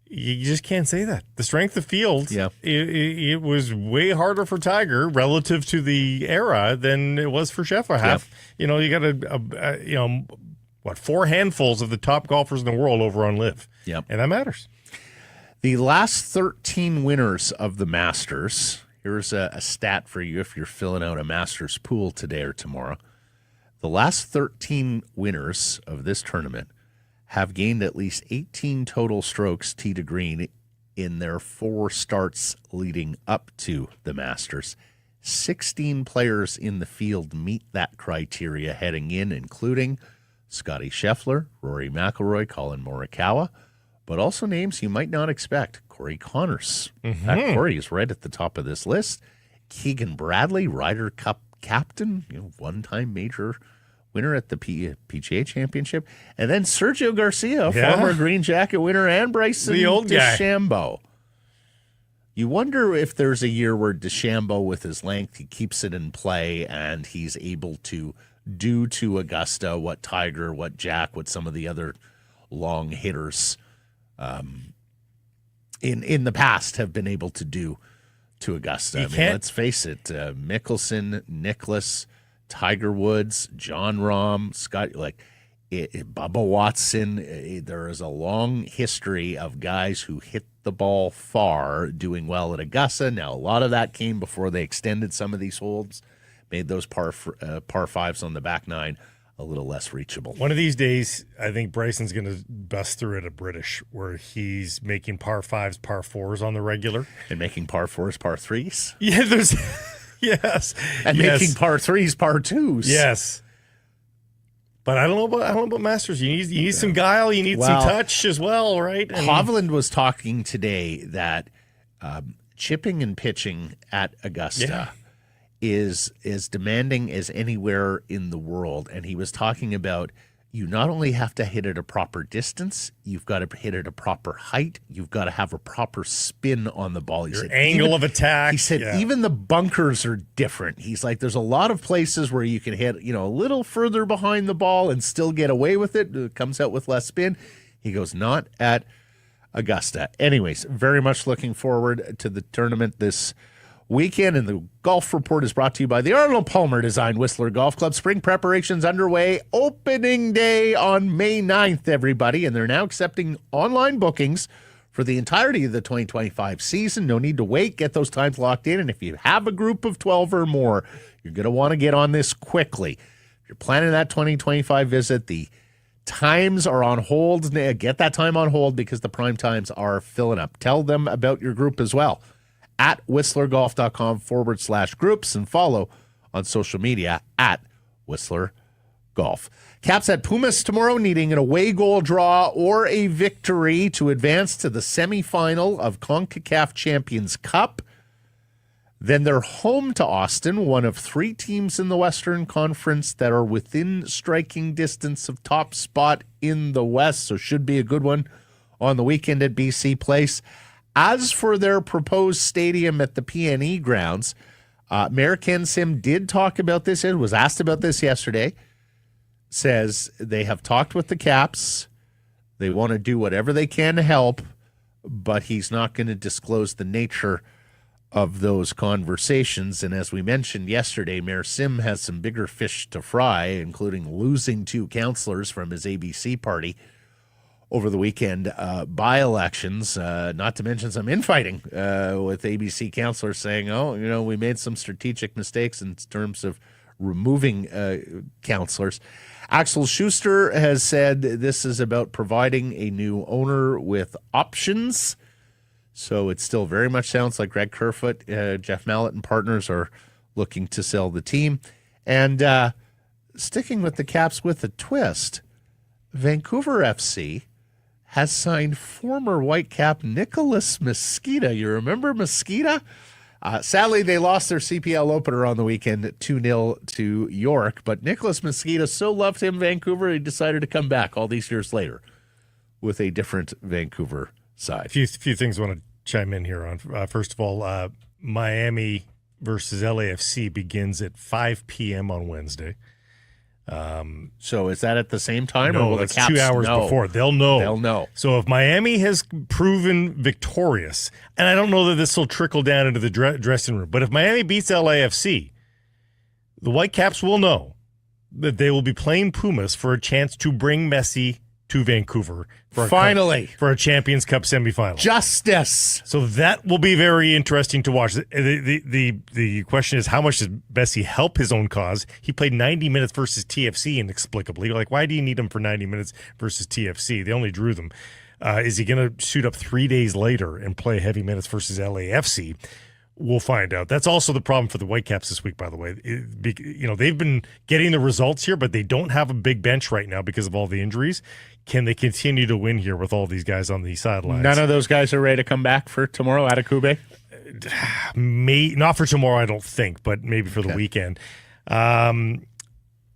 you just can't say that. The strength of field, it was way harder for Tiger relative to the era than it was for Scheffler. You got 4 handfuls of the top golfers in the world over on Live. Yep. And that matters. The last 13 winners of the Masters, here's a stat for you if you're filling out a Masters pool today or tomorrow. The last 13 winners of this tournament have gained at least 18 total strokes tee to green in their 4 starts leading up to the Masters. 16 players in the field meet that criteria heading in, including Scottie Scheffler, Rory McIlroy, Colin Morikawa, but also names you might not expect. Corey Connors. In fact, Corey is right at the top of this list. Keegan Bradley, Ryder Cup captain, one-time major winner at the PGA Championship. And then Sergio Garcia, former Green Jacket winner, and Bryson DeChambeau. You wonder if there's a year where DeChambeau, with his length, he keeps it in play and he's able to do to Augusta what Tiger, what Jack, what some of the other long hitters in the past have been able to do to Augusta. Let's face it, Mickelson, Nicklaus, Tiger Woods, John Rahm, Scott, Bubba Watson. There is a long history of guys who hit the ball far doing well at Augusta. Now, a lot of that came before they extended some of these holes, made those par 5s on the back 9 a little less reachable. One of these days, I think Bryson's going to bust through at a British where he's making par 5s, par 4s on the regular. And making par 4s, par 3s? Yeah, there's... yes. And making par 3s, par 2s. Yes. But I don't know about Masters. You need some guile. You need some touch as well, right? Hovland was talking today that chipping and pitching at Augusta is as demanding as anywhere in the world. And he was talking about you not only have to hit at a proper distance, you've got to hit at a proper height, you've got to have a proper spin on the ball. He Your said, angle of attack. He said even the bunkers are different. He's like, there's a lot of places where you can hit, a little further behind the ball and still get away with it. It comes out with less spin. He goes, not at Augusta. Anyways, very much looking forward to the tournament this weekend, and the Golf Report is brought to you by the Arnold Palmer Design Whistler Golf Club. Spring preparations underway. Opening day on May 9th, everybody, and they're now accepting online bookings for the entirety of the 2025 season. No need to wait. Get those times locked in, and if you have a group of 12 or more, you're going to want to get on this quickly. If you're planning that 2025 visit, the times are on hold. Get that time on hold because the prime times are filling up. Tell them about your group as well at whistlergolf.com/groups and follow on social media at Whistler Golf. Caps at Pumas tomorrow, needing an away goal draw or a victory to advance to the semifinal of CONCACAF Champions Cup. Then they're home to Austin, one of 3 teams in the Western Conference that are within striking distance of top spot in the West, so should be a good one on the weekend at BC Place. As for their proposed stadium at the PNE grounds, Mayor Ken Sim did talk about this and was asked about this yesterday. Says they have talked with the Caps. They want to do whatever they can to help, but he's not going to disclose the nature of those conversations. And as we mentioned yesterday, Mayor Sim has some bigger fish to fry, including losing 2 councillors from his ABC party over the weekend by-elections, not to mention some infighting with ABC councillors saying, we made some strategic mistakes in terms of removing councillors. Axel Schuster has said this is about providing a new owner with options. So it still very much sounds like Greg Kerfoot, Jeff Mallett and partners are looking to sell the team. And sticking with the Caps with a twist, Vancouver FC has signed former Whitecap Nicholas Mosqueda. You remember Mosqueda? Sadly, they lost their CPL opener on the weekend 2-0 to York, but Nicholas Mosqueda so loved him, Vancouver, he decided to come back all these years later with a different Vancouver side. A few things I want to chime in here on. First of all, Miami versus LAFC begins at 5 p.m. on Wednesday. So is that at the same time? No, or will that's the Caps 2 hours know? before. They'll know. They'll know. So if Miami has proven victorious, and I don't know that this will trickle down into the dressing room, but if Miami beats LAFC, the Whitecaps will know that they will be playing Pumas for a chance to bring Messi to Vancouver for a Champions Cup semifinal. Justice. So that will be very interesting to watch. The question is, how much does Messi help his own cause? He played 90 minutes versus TFC inexplicably. Like, why do you need him for 90 minutes versus TFC? They only drew them. Is he going to suit up 3 days later and play heavy minutes versus LAFC? We'll find out. That's also the problem for the Whitecaps this week, by the way. They've been getting the results here, but they don't have a big bench right now because of all the injuries. Can they continue to win here with all these guys on the sidelines? None of those guys are ready to come back for tomorrow at Akube? Not for tomorrow, I don't think, but maybe for the weekend. And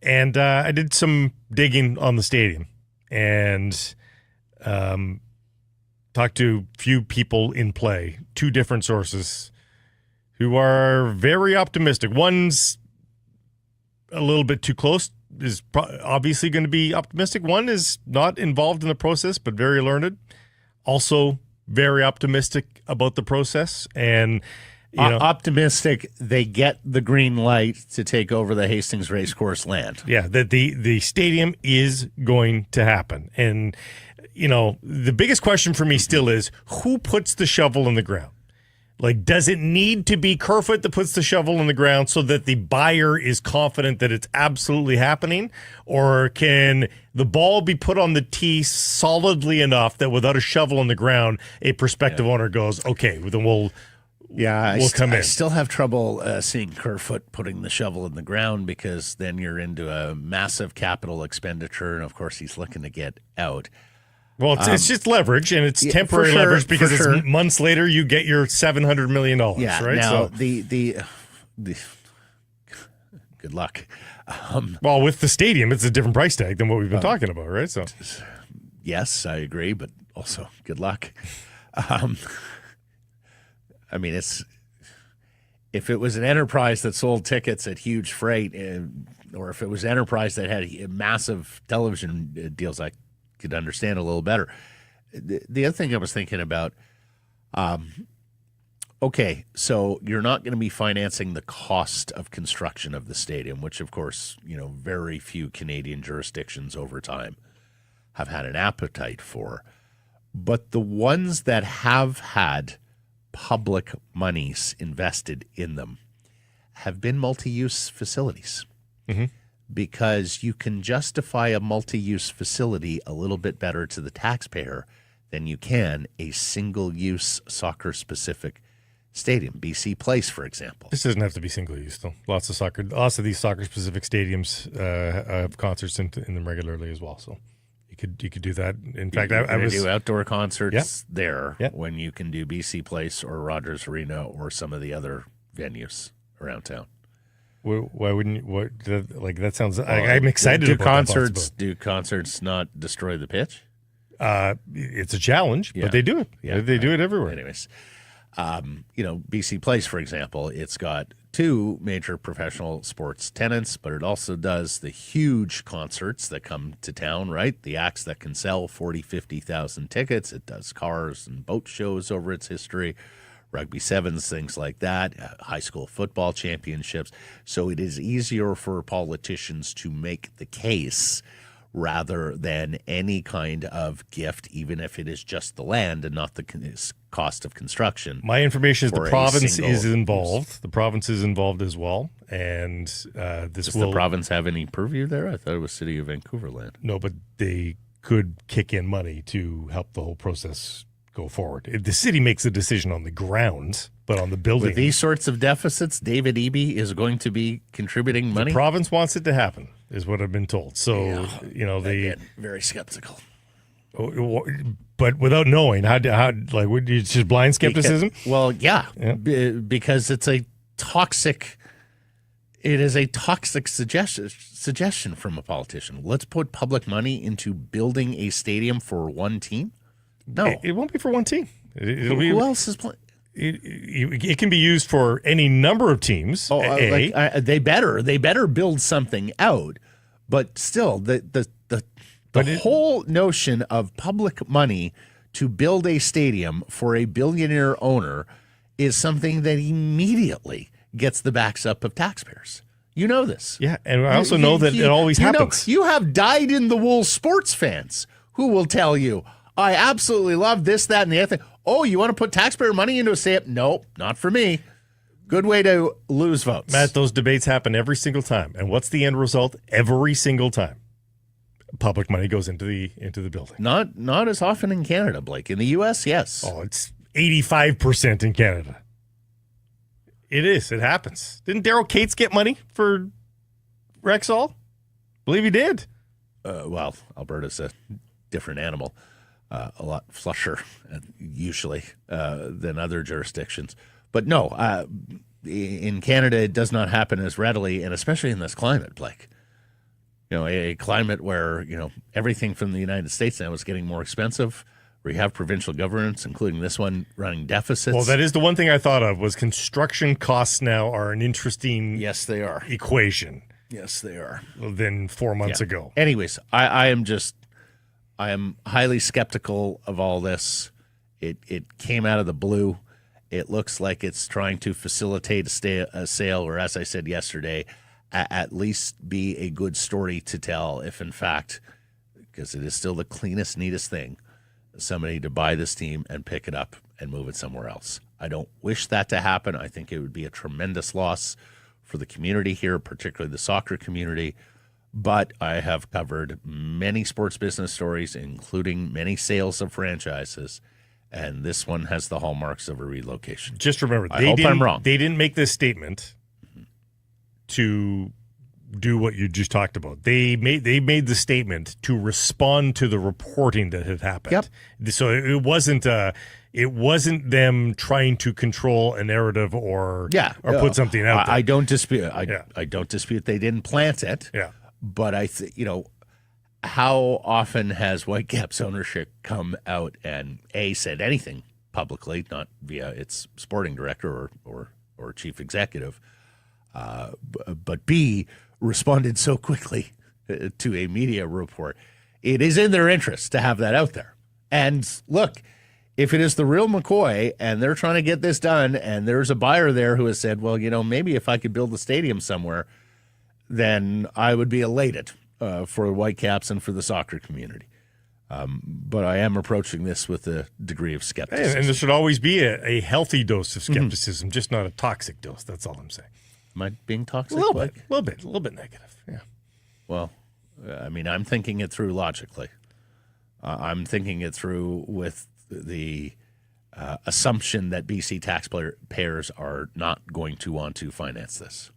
I did some digging on the stadium and talked to a few people in play, 2 different sources who are very optimistic. One's a little bit too close, is obviously going to be optimistic. One is not involved in the process, but very learned. Also very optimistic about the process. And, optimistic they get the green light to take over the Hastings Racecourse land. Yeah, that the stadium is going to happen. And, the biggest question for me still is, who puts the shovel in the ground? Like, does it need to be Kerfoot that puts the shovel in the ground so that the buyer is confident that it's absolutely happening? Or can the ball be put on the tee solidly enough that without a shovel in the ground, a prospective owner goes, okay, then we'll come in. I still have trouble seeing Kerfoot putting the shovel in the ground because then you're into a massive capital expenditure, and of course he's looking to get out. Well, it's just leverage, and it's temporary leverage because it's months later you get your $700 million, right? Now, the good luck. Well, with the stadium, it's a different price tag than what we've been talking about, right? So, yes, I agree, but also good luck. If it was an enterprise that sold tickets at huge freight, or if it was an enterprise that had massive television deals, I could understand a little better. The other thing I was thinking about, so you're not going to be financing the cost of construction of the stadium, which of course, very few Canadian jurisdictions over time have had an appetite for. But the ones that have had public monies invested in them have been multi-use facilities. Mm-hmm. Because you can justify a multi-use facility a little bit better to the taxpayer than you can a single-use soccer-specific stadium. BC Place, for example. This doesn't have to be single-use, though. Lots of these soccer-specific stadiums have concerts in them regularly as well. So you could do that. In fact, I was do outdoor concerts there when you can do BC Place or Rogers Arena or some of the other venues around town. Why wouldn't you? That sounds. I'm excited. Do concerts not destroy the pitch? It's a challenge, Yeah. but they do it. Yeah, They do it everywhere. Anyways, BC Place, for example, it's got 2 major professional sports tenants, but it also does the huge concerts that come to town, right? The acts that can sell 40, 50,000 tickets. It does cars and boat shows over its history, rugby sevens, things like that, high school football championships. So it is easier for politicians to make the case rather than any kind of gift, even if it is just the land and not the cost of construction. My information is the for a province single is involved. The province is involved as well. And this Does will. the province have any purview there? I thought it was City of Vancouver land. No, but they could kick in money to help the whole process go forward. If the city makes a decision on the grounds, but on the building. With these sorts of deficits, David Eby is going to be contributing money. The province wants it to happen, is what I've been told. So, they. Again, very skeptical. But without knowing, would you just blind skepticism? Because it's a toxic. It is a toxic suggestion from a politician. Let's put public money into building a stadium for one team. No, It won't be for one team. Who else is playing? It can be used for any number of teams. They better build something out. But still, the whole notion of public money to build a stadium for a billionaire owner is something that immediately gets the backs up of taxpayers. You know this. Yeah, and I also know that it always happens. You have dyed-in-the-wool sports fans who will tell you, I absolutely love this, that, and the other thing. Oh, you want to put taxpayer money into a stadium? Nope, not for me. Good way to lose votes. Matt, those debates happen every single time. And what's the end result? Every single time, public money goes into the building. Not as often in Canada, Blake. In the U.S., yes. Oh, it's 85% in Canada. It is. It happens. Didn't Daryl Cates get money for Rexall? Believe he did. Well, Alberta's a different animal. A lot flusher, usually, than other jurisdictions. But no, in Canada, it does not happen as readily, and especially in this climate, Blake. A climate where, everything from the United States now is getting more expensive, where you have provincial governments, including this one, running deficits. Well, that is the one thing I thought of was construction costs now are an interesting yes, they are. equation. Yes, they are. Than 4 months ago. Anyways, I am highly skeptical of all this. It came out of the blue. It looks like it's trying to facilitate a sale, or as I said yesterday, at least be a good story to tell if, in fact, because it is still the cleanest, neatest thing, somebody to buy this team and pick it up and move it somewhere else. I don't wish that to happen. I think it would be a tremendous loss for the community here, particularly the soccer community. But I have covered many sports business stories, including many sales of franchises, and this one has the hallmarks of a relocation. Just remember, I hope I'm wrong. They didn't make this statement to do what you just talked about. They made the statement to respond to the reporting that had happened. Yep. So it wasn't them trying to control a narrative or put something out there. I don't dispute. I don't dispute they didn't plant it. Yeah. But how often has Whitecaps ownership come out and said anything publicly, not via its sporting director or chief executive, but B, responded so quickly to a media report? It is in their interest to have that out there. And look, if it is the real McCoy and they're trying to get this done and there's a buyer there who has said, well, maybe if I could build a stadium somewhere, then I would be elated for the Whitecaps and for the soccer community. But I am approaching this with a degree of skepticism. And there should always be a healthy dose of skepticism, just not a toxic dose. That's all I'm saying. Am I being toxic? A little bit negative. Yeah. Well, I'm thinking it through logically. I'm thinking it through with the assumption that BC taxpayers are not going to want to finance this.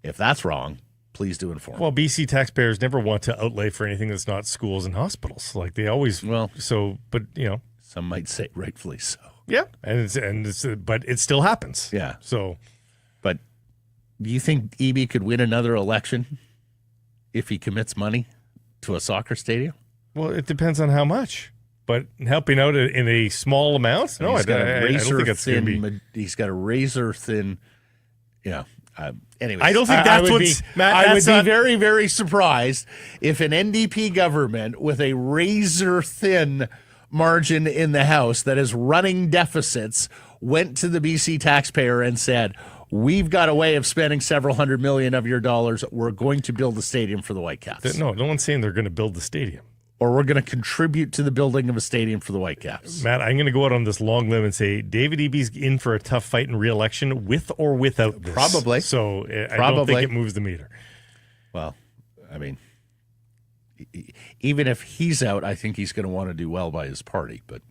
If that's wrong, please do inform. Well, BC taxpayers never want to outlay for anything that's not schools and hospitals. Like they always. Well, but some might say rightfully so. Yeah, but it still happens. Yeah. So, but do you think Eby could win another election if he commits money to a soccer stadium? Well, it depends on how much. but helping out in a small amount? No, I don't think that's going to be. He's got a razor thin. Yeah. Anyways, I don't think that's what's Matt. I would be very, very surprised if an NDP government with a razor thin margin in the House that is running deficits went to the BC taxpayer and said, "We've got a way of spending several $100 million of your dollars. We're going to build a stadium for the Whitecaps." No one's saying they're going to build the stadium. Or we're going to contribute to the building of a stadium for the Whitecaps. Matt, I'm going to go out on this long limb and say David Eby's in for a tough fight in re-election with or without this. Probably. So I don't think it moves the meter. Well, I mean, even if he's out, I think he's going to want to do well by his party. But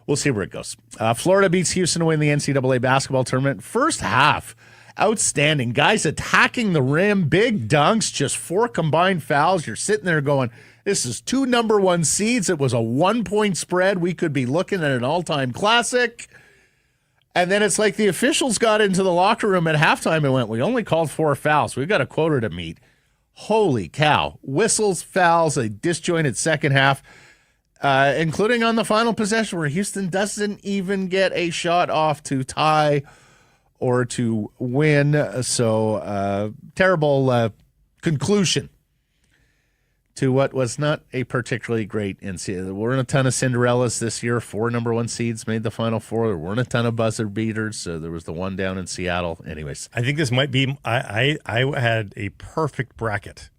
we'll see where it goes. Florida beats Houston to win the NCAA basketball tournament. First half, outstanding. Guys attacking the rim, big dunks, just 4 combined fouls. You're sitting there going, this is 2 number 1 seeds. It was a 1-point spread. We could be looking at an all-time classic. And then it's like the officials got into the locker room at halftime and went, we only called 4 fouls. We've got a quota to meet. Holy cow. Whistles, fouls, a disjointed second half, including on the final possession where Houston doesn't even get a shot off to tie or to win. So terrible conclusion to what was not a particularly great NCAA. There weren't a ton of Cinderellas this year. 4 number 1 seeds made the Final Four. There weren't a ton of buzzer beaters. There was the one down in Seattle. Anyways. I think this might be, I had a perfect bracket.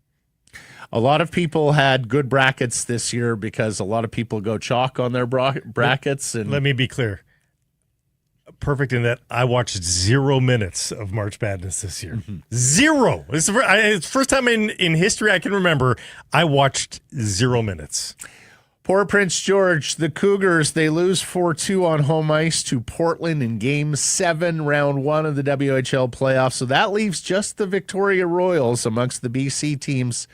A lot of people had good brackets this year because a lot of people go chalk on their brackets. And let me be clear. Perfect in that I watched 0 minutes of March Madness this year. 0. It's the first time in history I can remember I watched 0 minutes. Poor Prince George. The Cougars, they lose 4-2 on home ice to Portland in Game 7, Round 1 of the WHL playoffs. So that leaves just the Victoria Royals amongst the BC teams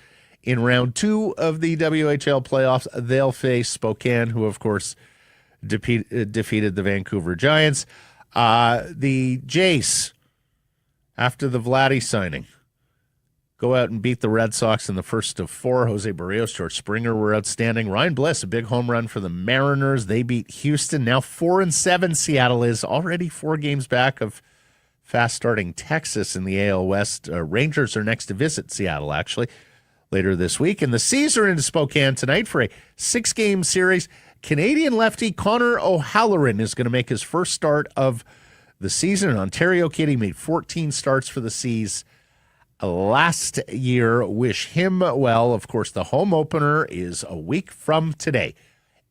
in Round 2 of the WHL playoffs. They'll face Spokane, who, of course, defeated the Vancouver Giants. The Jays, after the Vladdy signing, go out and beat the Red Sox in the first of 4. Jose Barrios, George Springer were outstanding. Ryan Bliss, a big home run for the Mariners. They beat Houston. Now 4-7 Seattle is, already 4 games back of fast-starting Texas in the AL West. Rangers are next to visit Seattle, actually, later this week. And the Seas are into Spokane tonight for a 6-game series. Canadian lefty Connor O'Halloran is going to make his first start of the season. An Ontario kid. He made 14 starts for the Seas last year. Wish him well. Of course, the home opener is a week from today,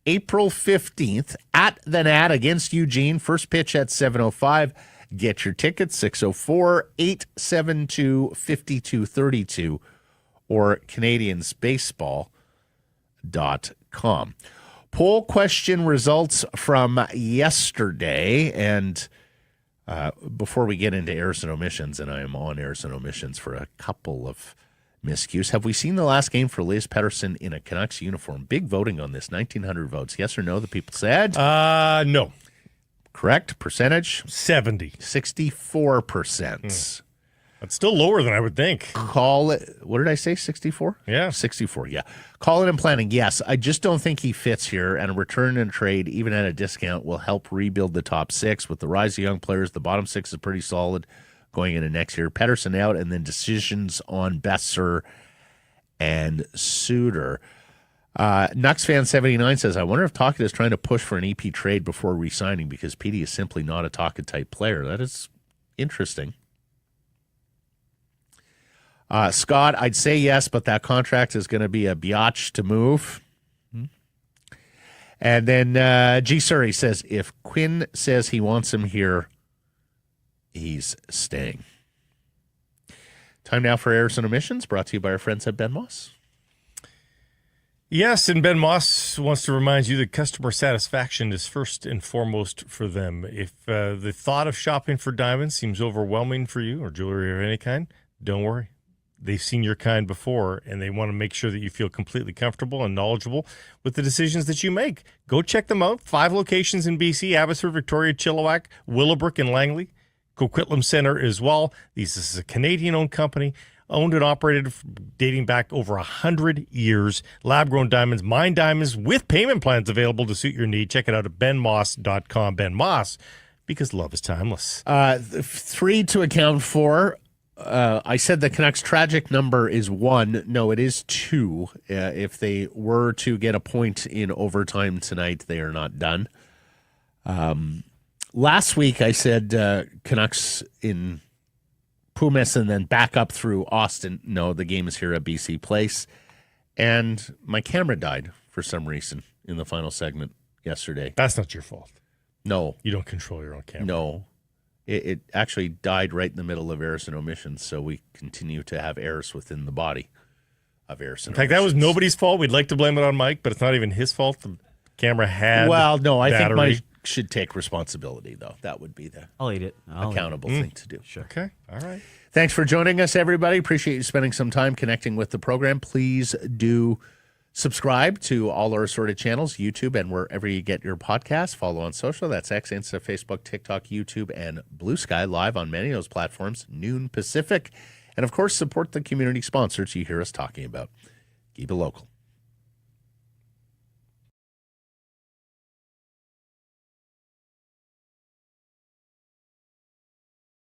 April 15th, at the Nat against Eugene. First pitch at 7:05. Get your tickets, 604-872-5232 or CanadiansBaseball.com. Poll question results from yesterday, and before we get into errors and omissions, and I am on errors and omissions for a couple of miscues, have we seen the last game for Elias Pettersson in a Canucks uniform? Big voting on this, 1,900 votes. Yes or no, the people said? No. Correct. Percentage? 70. 64%. That's still lower than I would think. Call it, what did I say, 64? Yeah. 64, yeah. Call it and planning, yes. I just don't think he fits here, and a return and trade, even at a discount, will help rebuild the top 6. With the rise of young players, the bottom 6 is pretty solid going into next year. Pettersson out, and then decisions on Besser and Suter. Nux fan 79 says, I wonder if Tocchet is trying to push for an EP trade before re-signing because Petey is simply not a Tocchet-type player. That is interesting. Scott, I'd say yes, but that contract is going to be a biatch to move. And then G. Surrey says, if Quinn says he wants him here, he's staying. Time now for errors and omissions, brought to you by our friends at Ben Moss. Yes, and Ben Moss wants to remind you that customer satisfaction is first and foremost for them. If the thought of shopping for diamonds seems overwhelming for you, or jewelry of any kind, don't worry. They've seen your kind before, and they want to make sure that you feel completely comfortable and knowledgeable with the decisions that you make. Go check them out. 5 locations in BC, Abbotsford, Victoria, Chilliwack, Willowbrook, and Langley. Coquitlam Center as well. This is a Canadian-owned company. owned and operated dating back over 100 years. Lab-grown diamonds, mine diamonds with payment plans available to suit your need. Check it out at benmoss.com. Ben Moss, because love is timeless. 3 to account for. I said the Canucks' tragic number is 1. No, it is 2. If they were to get a point in overtime tonight, they are not done. Last week, I said Canucks in Pumas and then back up through Austin. No, the game is here at BC Place. And my camera died for some reason in the final segment yesterday. That's not your fault. No. You don't control your own camera. No. It actually died right in the middle of errors and omissions, so we continue to have errors within the body of errors and In fact, that was nobody's fault. We'd like to blame it on Mike, but it's not even his fault. The camera had Well, no, I think battery. Mike should take responsibility, though. That would be the I'll eat it. accountable thing to do. Sure. Okay, all right. Thanks for joining us, everybody. Appreciate you spending some time connecting with the program. Please do subscribe to all our assorted channels, YouTube, and wherever you get your podcasts. Follow on social. That's X, Insta, Facebook, TikTok, YouTube, and Blue Sky, live on many of those platforms, noon Pacific. And, of course, support the community sponsors you hear us talking about. Keep it local.